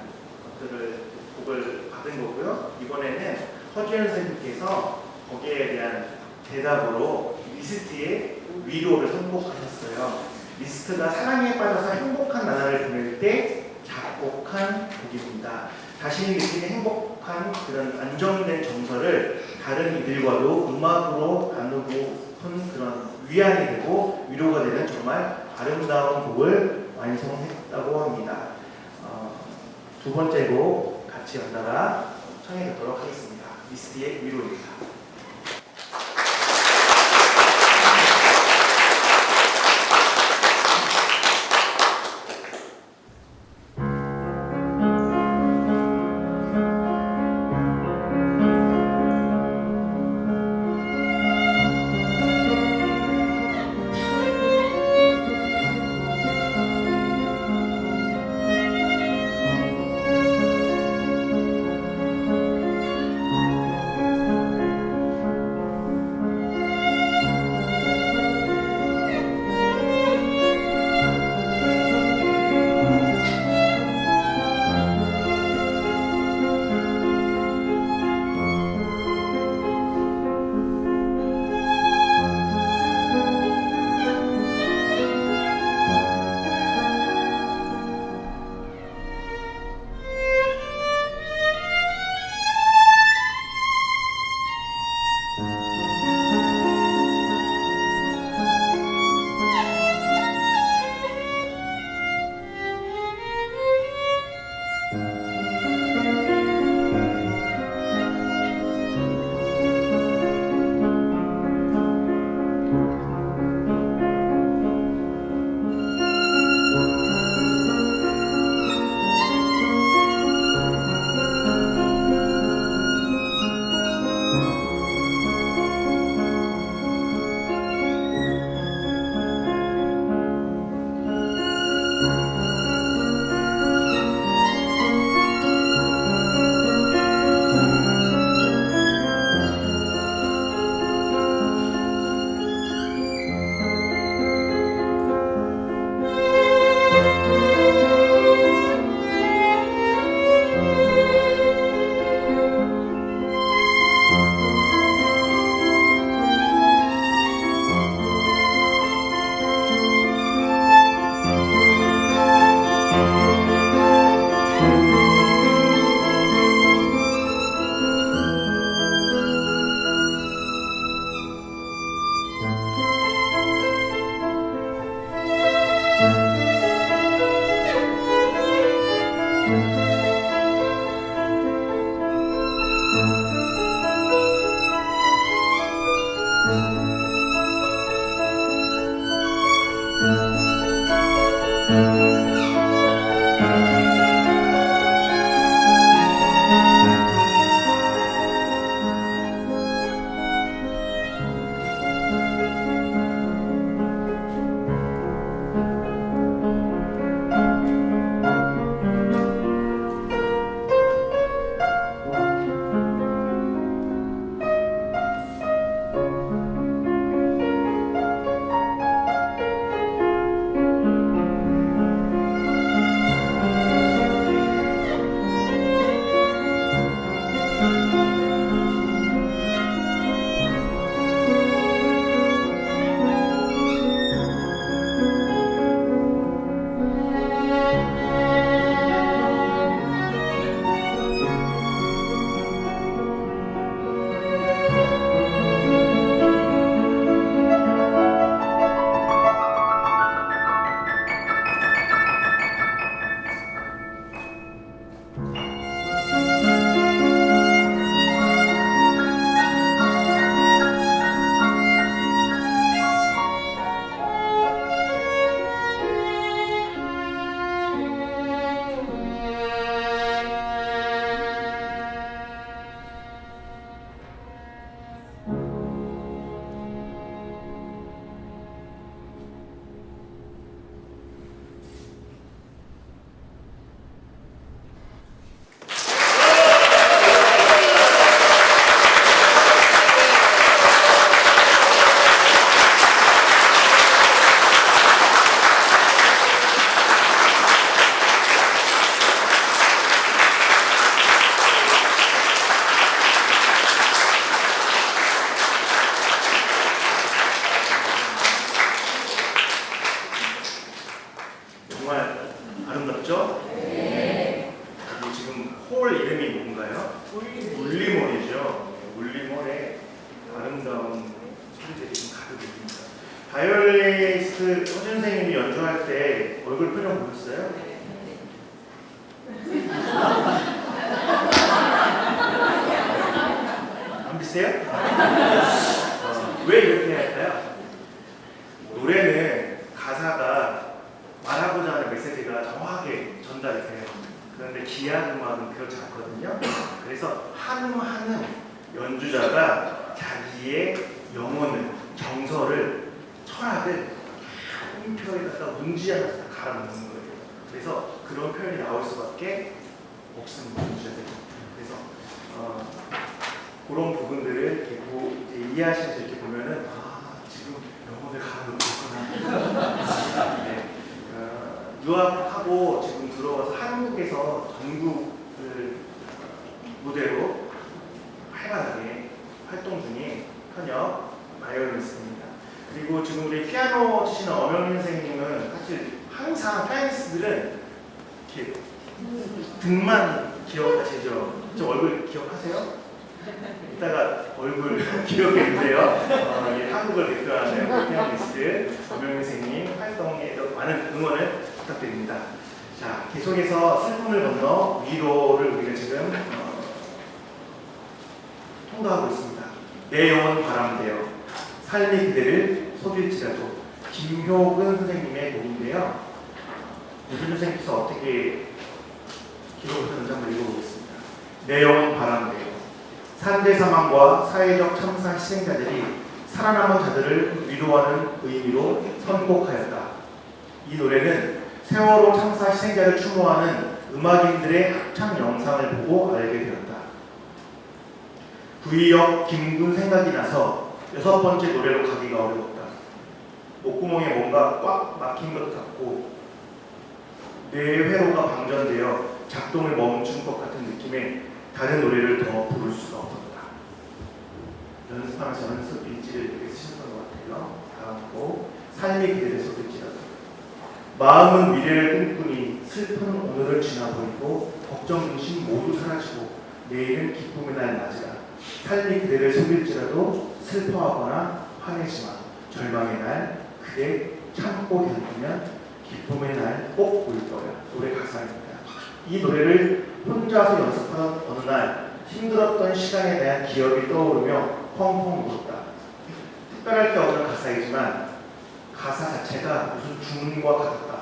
것들을 곡을 받은 거고요. 이번에는 허지현 선생님께서 거기에 대한 대답으로 리스트의 위로를 선곡하셨어요. 리스트가 사랑에 빠져서 행복한 나날을 보낼 때 작곡한 곡입니다. 자신이 느끼는 행복한 그런 안정된 정서를 다른 이들과도 음악으로 나누고픈 그런 위안이 되고 위로가 되는 정말 아름다운 곡을 완성했다고 합니다. 두 번째 곡 같이 연달아 청해 듣도록 하겠습니다. 미스티의 위로입니다. 얼굴 표정 보셨어요? 안 비슷해요? 왜 이렇게 할까요? 노래는 가사가 말하고자 하는 메시지가 정확하게 전달이 돼요. 그런데 기악 음악은 그렇지 않거든요. 그래서 한음 한음 연주자가 자기의 영혼을, 정서를, 철학을 음표에다가 문지 하나서 갈아 넣는 거예요. 그래서 그런 표현이 나올 수밖에 없습니다. 연주자들이. 그래서 그런 부분들을 이렇게 이제 이해하시면서 이렇게 보면은 지금 영혼을 갈아 넣고 있구나. 네. 유학하고 지금 들어와서 한국에서 전국을 무대로 활발하게 활동 중인 현역 바이올리니스트입니다. 그리고 지금 우리 피아노 치시는 엄영민 선생님은 사실 항상 피아니스트들은 이렇게 등만 기억하시죠? 저 얼굴 기억하세요? 이따가 얼굴 기억해주세요. 한국을 대표하는 피아니스트 엄영민 선생님 활동에도 많은 응원을 부탁드립니다. 자, 계속해서 슬픔을 건너 위로를 우리가 지금 통과하고 있습니다. 내 영혼 바람되어 삶의 기대를 속일지라도 김효근 선생님의 곡인데요. 유준 선생님께서 어떻게 기록을 하는지 한번 읽어보겠습니다. 내 영혼 바람되어 산재 사망과 사회적 참사 희생자들이 살아남은 자들을 위로하는 의미로 선곡하였다. 이 노래는 세월호 참사 희생자를 추모하는 음악인들의 합창 영상을 보고 알게 되었다. 구이역 김군 생각이 나서 6번째 노래로 가기가 어려웠다. 목구멍에 뭔가 꽉 막힌 것 같고 뇌 회로가 방전되어 작동을 멈춘 것 같은 느낌에 다른 노래를 더 부를 수가 없었다. 연습하면서 연습 일지를 이렇게 쓰셨던 것 같아요. 다음 곡 삶의 기대를 쏟을지라도 마음은 미래를 꿈꾸니 슬픈 오늘을 지나버리고 걱정 근심 모두 사라지고 내일은 기쁨의 날 맞으라. 삶의 기대를 속일지라도 슬퍼하거나 화내지 마. 절망의 날 그대 참고 견디면 기쁨의 날 꼭 올 거야. 노래 가사입니다. 이 노래를 혼자서 연습하던 어느 날 힘들었던 시간에 대한 기억이 떠오르며 펑펑 울었다. 특별할 게 없는 가사이지만 가사 자체가 무슨 주문과 같았다.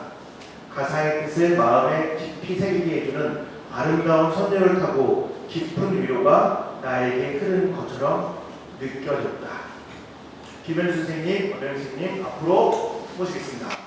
가사의 뜻을 마음에 깊이 새기게 해주는 아름다운 선율을 타고 깊은 위로가 나에게 흐르는 것처럼 느껴졌다. 김현주 선생님, 엄영민 선생님 앞으로 모시겠습니다.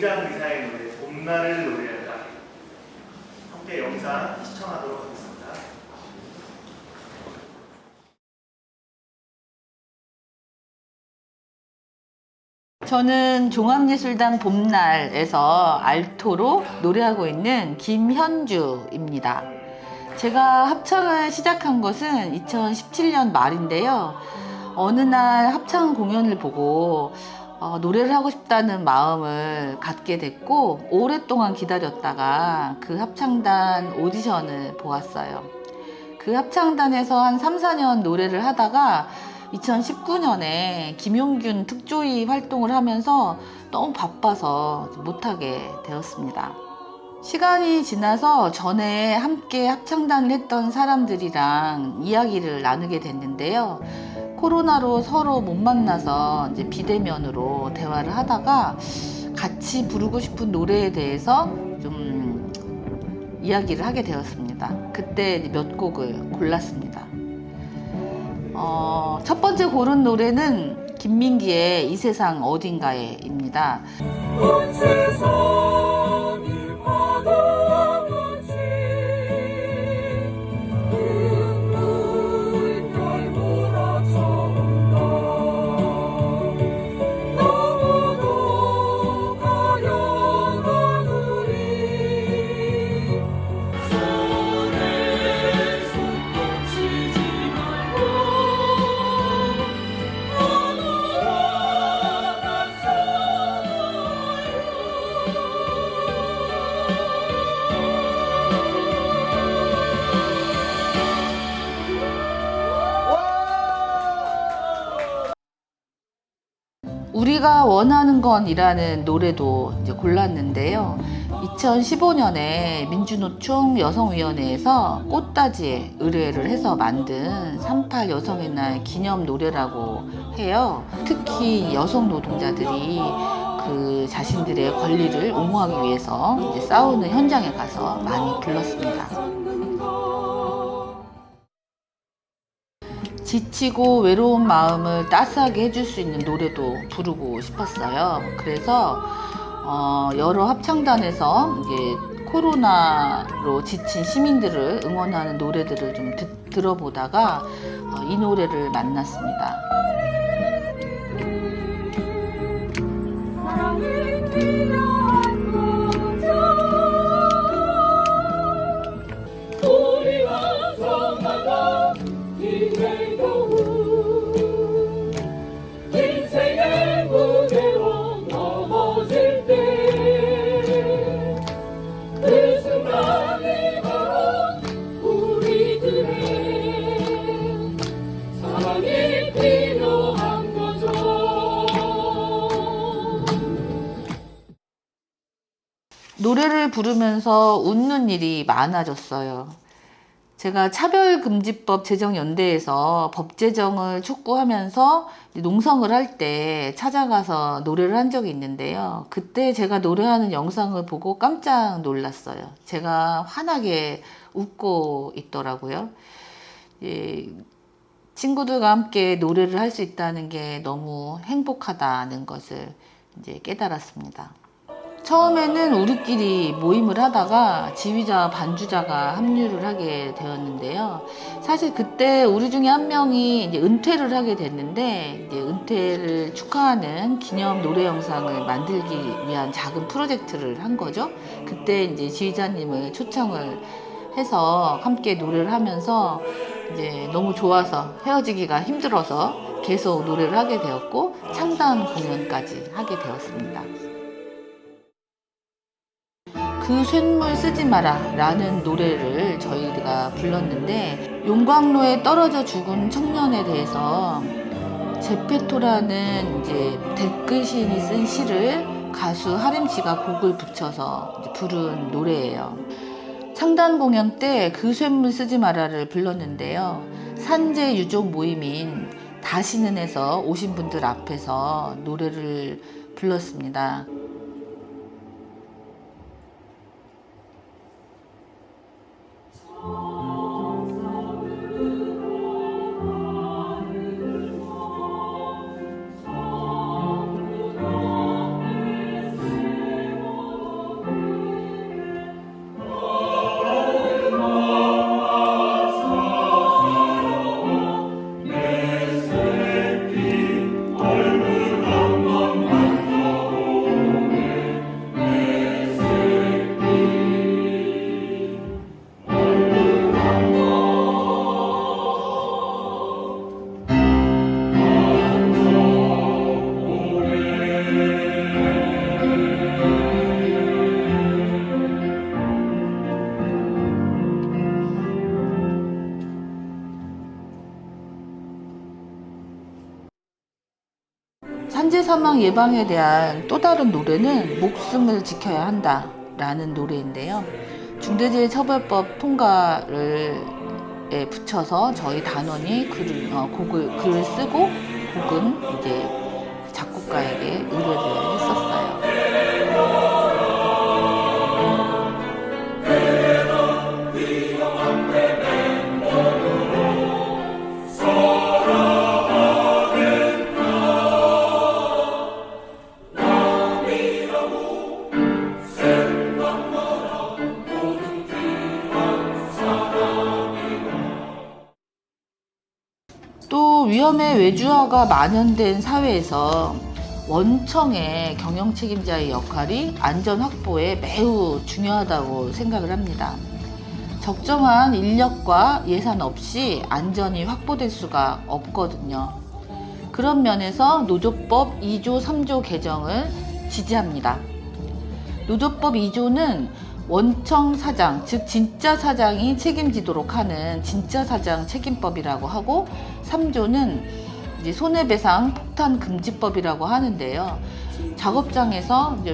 김장 기사의 노래 봄날을 노래한다. 함께 영상 시청하도록 하겠습니다. 저는 종합예술단 봄날에서 알토로 노래하고 있는 김현주입니다. 제가 합창을 시작한 것은 2017년 말인데요. 어느 날 합창 공연을 보고 노래를 하고 싶다는 마음을 갖게 됐고, 오랫동안 기다렸다가 그 합창단 오디션을 보았어요. 그 합창단에서 한 3, 4년 노래를 하다가 2019년에 김용균 특조위 활동을 하면서 너무 바빠서 못하게 되었습니다. 시간이 지나서 전에 함께 합창단을 했던 사람들이랑 이야기를 나누게 됐는데요. 코로나로 서로 못 만나서 이제 비대면으로 대화를 하다가 같이 부르고 싶은 노래에 대해서 좀 이야기를 하게 되었습니다. 그때 몇 곡을 골랐습니다. 첫 번째 고른 노래는 김민기의 이 세상 어딘가에입니다. 온 세상이 바다같이 눈물결 몰아쳐온다. 너무도 가련한 우리 손에 손 놓치지 말고 우리가 원하는 건이라는 노래도 이제 골랐는데요. 2015년에 민주노총 여성위원회에서 꽃다지에 의뢰를 해서 만든 3.8 여성의 날 기념 노래라고 해요. 특히 여성 노동자들이 그 자신들의 권리를 옹호하기 위해서 이제 싸우는 현장에 가서 많이 불렀습니다. 지치고 외로운 마음을 따스하게 해줄 수 있는 노래도 부르고 싶었어요. 그래서 여러 합창단에서 이제 코로나로 지친 시민들을 응원하는 노래들을 좀 들어보다가 이 노래를 만났습니다. 인생의 무게로 넘어질 때 그 순간이 바로 우리들의 사랑이 필요한 거죠. 노래를 부르면서 웃는 일이 많아졌어요. 제가 차별금지법 제정연대에서 법 제정을 촉구하면서 농성을 할 때 찾아가서 노래를 한 적이 있는데요. 그때 제가 노래하는 영상을 보고 깜짝 놀랐어요. 제가 환하게 웃고 있더라고요. 친구들과 함께 노래를 할 수 있다는 게 너무 행복하다는 것을 이제 깨달았습니다. 처음에는 우리끼리 모임을 하다가 지휘자, 반주자가 합류를 하게 되었는데요. 사실 그때 우리 중에 한 명이 이제 은퇴를 하게 됐는데, 이제 은퇴를 축하하는 기념 노래 영상을 만들기 위한 작은 프로젝트를 한 거죠. 그때 이제 지휘자님을 초청을 해서 함께 노래를 하면서 이제 너무 좋아서 헤어지기가 힘들어서 계속 노래를 하게 되었고, 창단 공연까지 하게 되었습니다. 그 쇳물 쓰지 마라 라는 노래를 저희가 불렀는데, 용광로에 떨어져 죽은 청년에 대해서 제페토라는 이제 댓글 시인이 쓴 시를 가수 하림 씨가 곡을 붙여서 이제 부른 노래예요. 창단 공연 때 그 쇳물 쓰지 마라를 불렀는데요. 산재 유족 모임인 다시는에서 오신 분들 앞에서 노래를 불렀습니다. 산재 사망 예방에 대한 또 다른 노래는 목숨을 지켜야 한다라는 노래인데요. 중대재해처벌법 통과를 붙여서 저희 단원이 글을 쓰고 곡은 이제 작곡가에게 의뢰를 했었어요. 또 위험의 외주화가 만연된 사회에서 원청의 경영 책임자의 역할이 안전 확보에 매우 중요하다고 생각을 합니다. 적정한 인력과 예산 없이 안전이 확보될 수가 없거든요. 그런 면에서 노조법 2조 3조 개정을 지지합니다. 노조법 2조는 원청 사장, 즉 진짜 사장이 책임지도록 하는 진짜 사장 책임법이라고 하고, 3조는 이제 손해배상 폭탄 금지법이라고 하는데요. 작업장에서 이제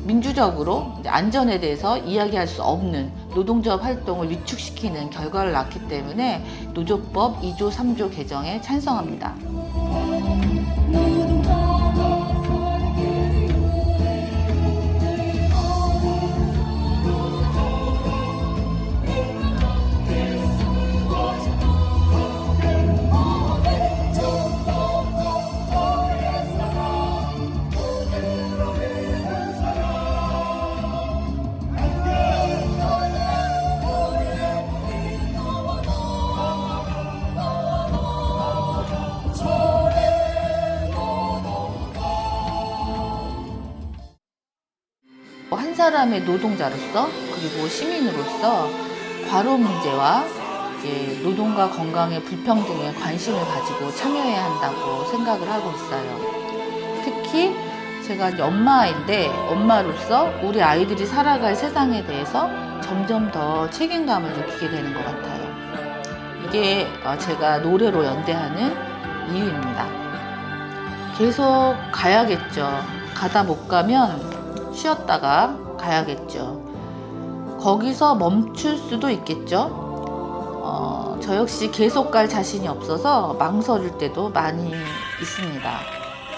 민주적으로 이제 안전에 대해서 이야기할 수 없는 노동조합 활동을 위축시키는 결과를 낳기 때문에 노조법 2조 3조 개정에 찬성합니다. 한 사람의 노동자로서 그리고 시민으로서 과로 문제와 이제 노동과 건강의 불평등에 관심을 가지고 참여해야 한다고 생각을 하고 있어요. 특히 제가 이제 엄마인데 엄마로서 우리 아이들이 살아갈 세상에 대해서 점점 더 책임감을 느끼게 되는 것 같아요. 이게 제가 노래로 연대하는 이유입니다. 계속 가야겠죠. 가다 못 가면 쉬었다가 가야겠죠. 거기서 멈출 수도 있겠죠. 저 역시 계속 갈 자신이 없어서 망설일 때도 많이 있습니다.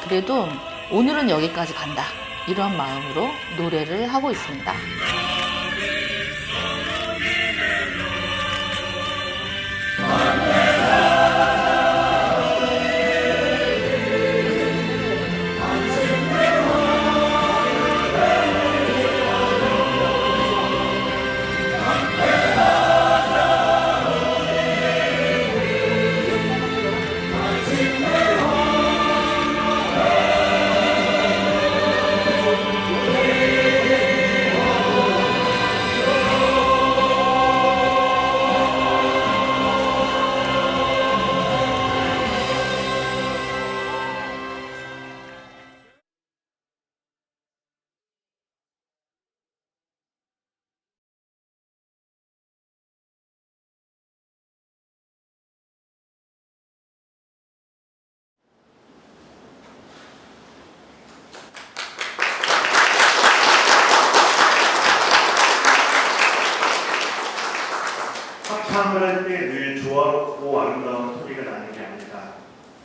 그래도 오늘은 여기까지 간다, 이런 마음으로 노래를 하고 있습니다. 합창을 할 때 늘 조화롭고 아름다운 소리가 나는 게 아니라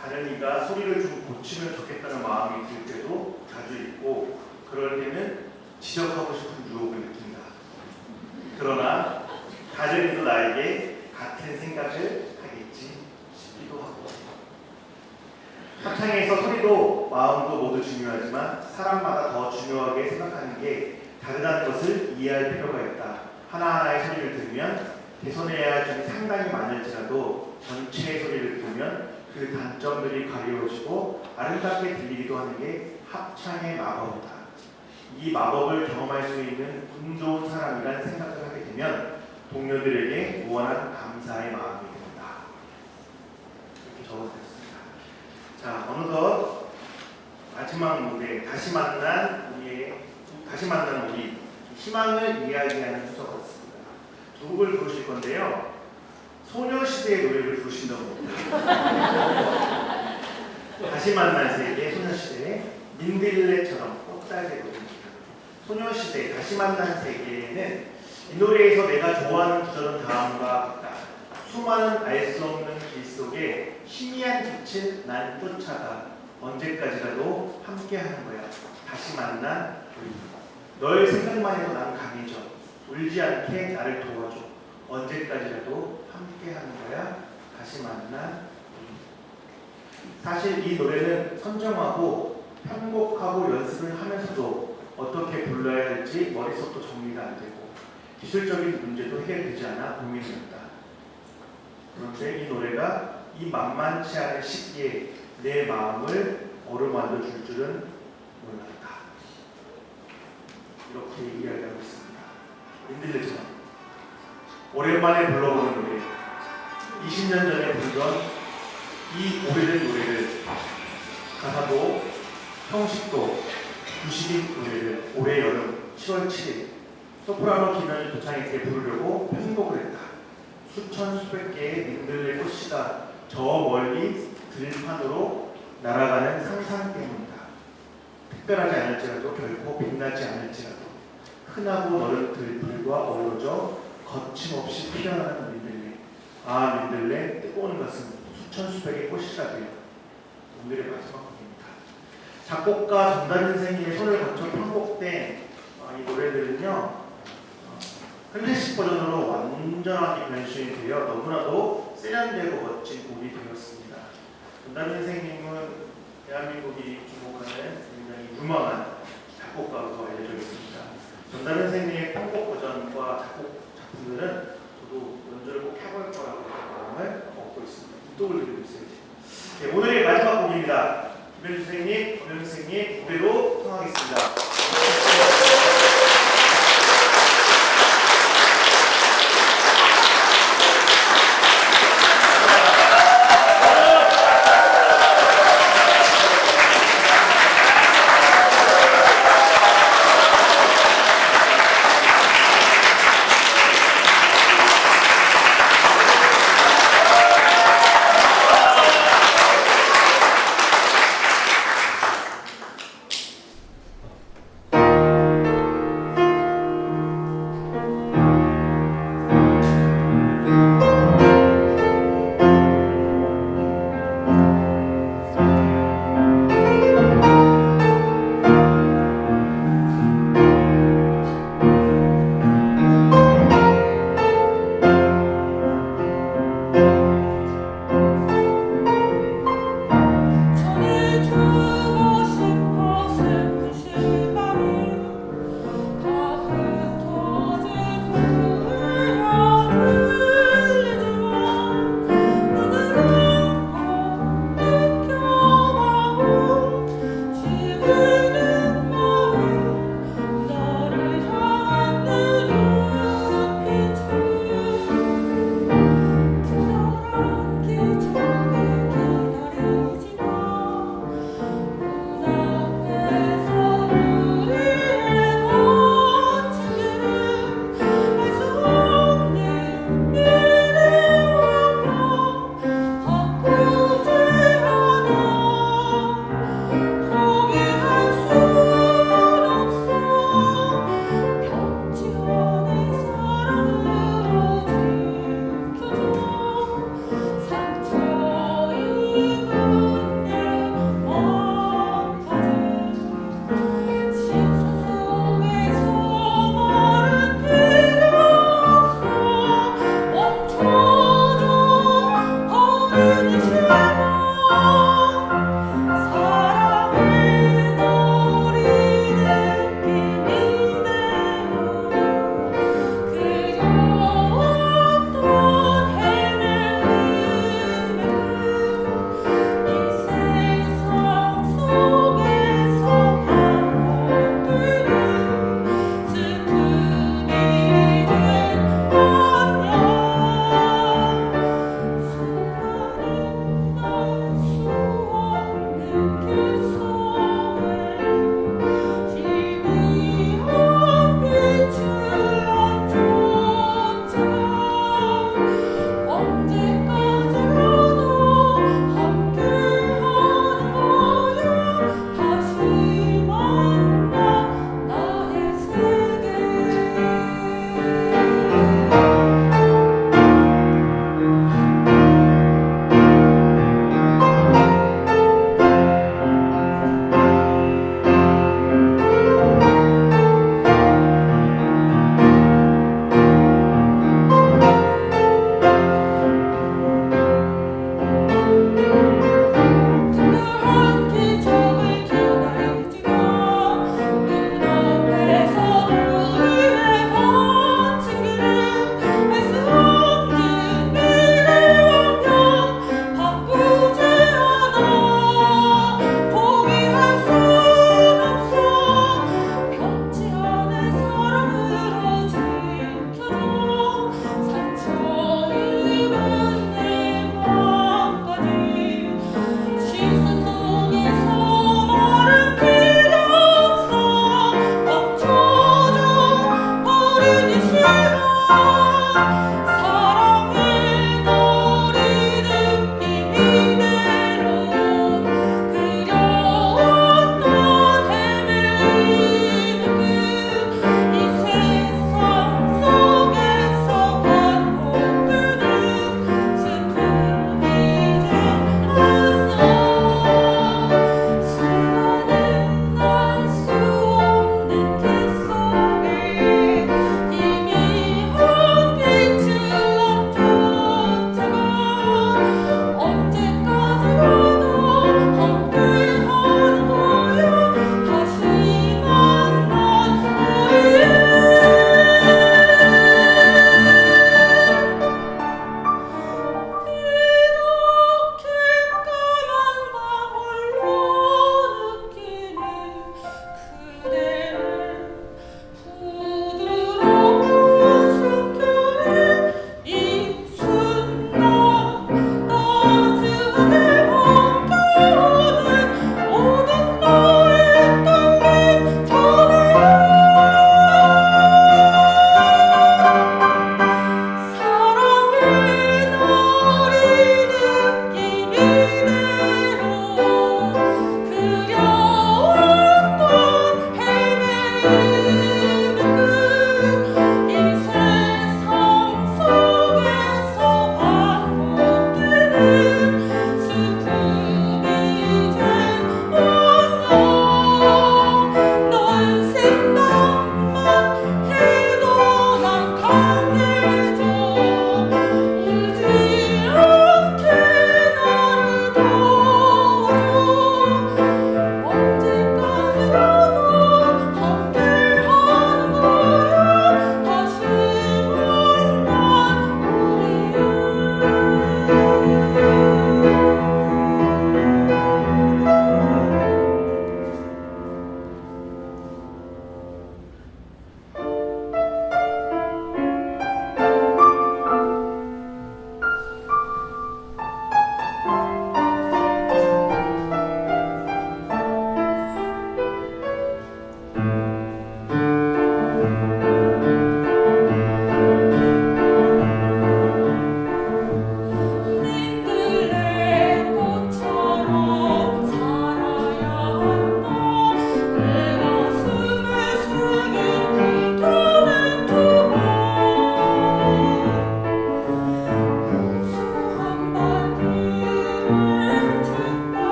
다른 이가 소리를 좀 고치면 좋겠다는 마음이 들 때도 자주 있고, 그럴 때는 지적하고 싶은 유혹을 느낀다. 그러나 다른 이도 나에게 같은 생각을 하겠지 싶기도 하고, 합창에서 소리도 마음도 모두 중요하지만 사람마다 더 중요하게 생각하는 게 다르다는 것을 이해할 필요가 있다. 하나하나의 소리를 들으면 개선해야 할 점이 상당히 많을지라도 전체의 소리를 들으면 그 단점들이 가려워지고 아름답게 들리기도 하는 게 합창의 마법이다. 이 마법을 경험할 수 있는 운 좋은 사람이라는 생각을 하게 되면 동료들에게 무한한 감사의 마음이 든다. 이렇게 적어드렸습니다. 자, 어느덧 마지막 무대 다시 만난 우리 희망을 이야기하는 수서가 있습니다. 두 곡을 부르실 건데요. 소녀시대의 노래를 부르신다고 합니다. 다시 만난 세계, 소녀시대, 민들레처럼 꽃다개거든요. 소녀시대, 다시 만난 세계는 이 노래에서 내가 좋아하는 구절은 다음과 같다. 수많은 알 수 없는 길 속에 희미한 빛을 난 쫓아가 언제까지라도 함께하는 거야. 다시 만난 우리. 널 생각만 해도 난 강해져. 울지 않게 나를 도와줘. 언제까지라도 함께하는 거야. 다시 만난 우리. 사실 이 노래는 선정하고 편곡하고 연습을 하면서도 어떻게 불러야 할지 머릿속도 정리가 안 되고 기술적인 문제도 해결되지 않아 고민이었다. 그런데 이 노래가 이 만만치 않은 시기에 내 마음을 어루만져 줄 줄은 몰랐다. 이렇게 이야기하고 있습니다. 민들레처럼 오랜만에 불러보는 노래, 20년 전에 부르던 이 오래된 노래를 가사도 형식도 90인 노래를 올해 여름 10월 7일 소프라노 김현주 도창에게 부르려고 편곡을 했다. 수천 수백 개의 민들레 꽃씨가 저 멀리 들판으로 날아가는 상상 때문이다. 특별하지 않을지라도 결코 빛나지 않을지라도 흔하고 넓은 들들과 어우러져 거침없이 피어나는 민들레. 아 민들레 뜨거운 것은 수천 수백의 꽃씨가 되어. 오늘의 마지막 곡입니다. 작곡가 전다민 선생님의 손을 거쳐 편곡된 이 노래들은요 클래식 버전으로 완전하게 변신이 되어 너무나도 세련되고 멋진 곡이 되었습니다. 전다민 선생님은 대한민국이 주목하는 굉장히 유망한 작곡가로 알려져 있습니다. 전다민 선생님의 편곡 버전과 작곡 작품들은 저도 연주를 꼭 해볼 거라고 마음을 먹고 있습니다. 부탁을 드리고 있어요. 네, 오늘의 마지막 곡입니다. 김현주 선생님, 김현주 선생님 무대로 청하겠습니다.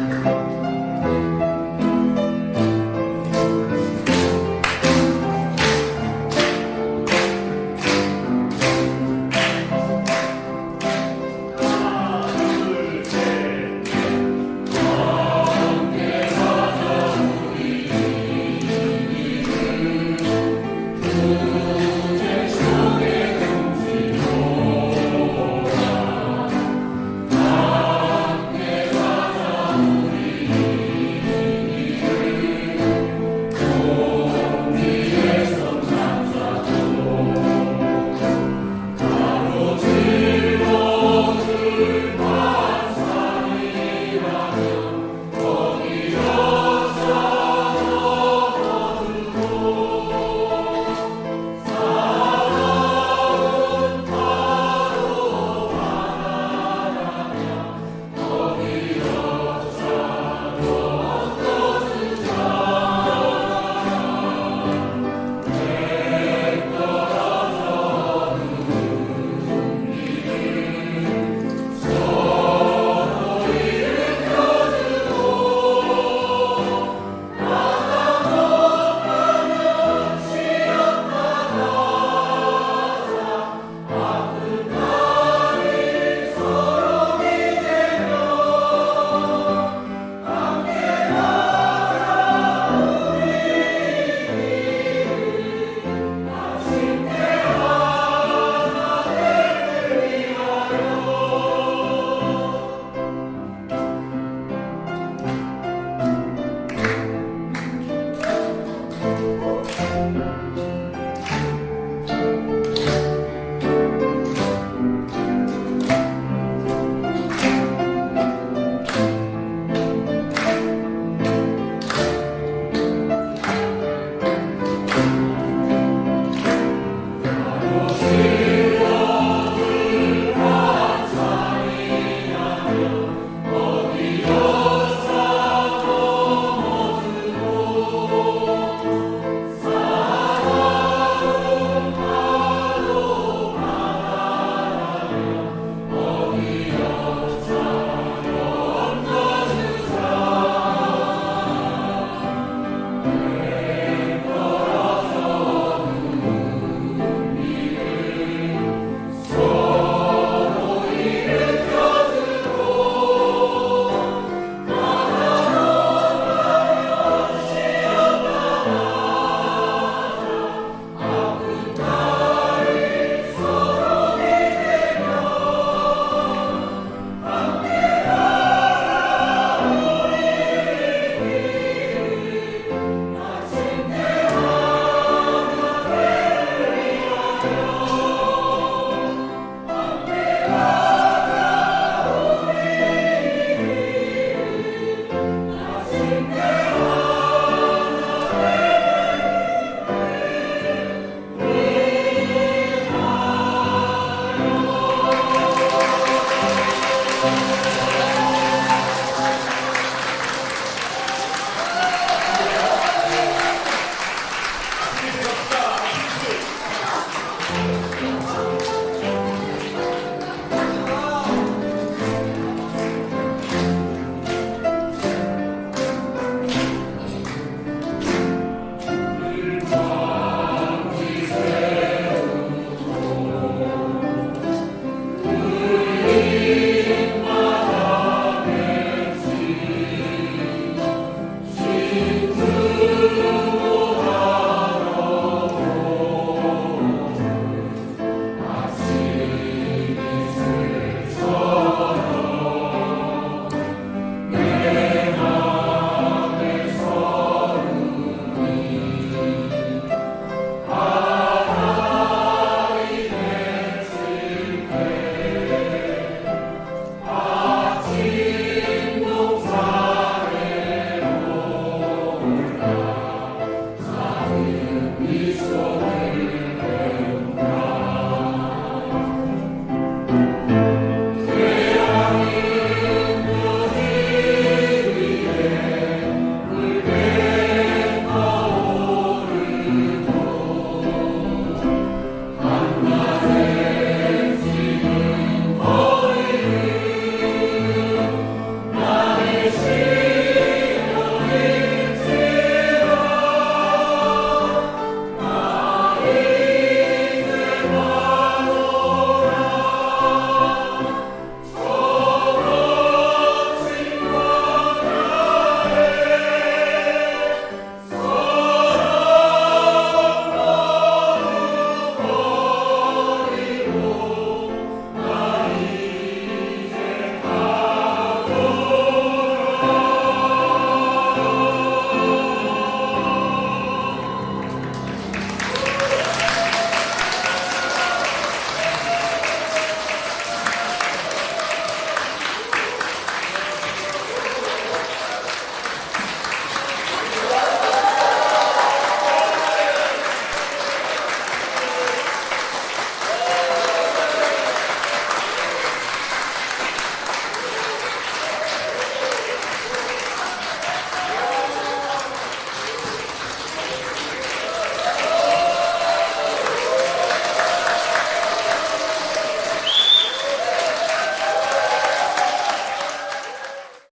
그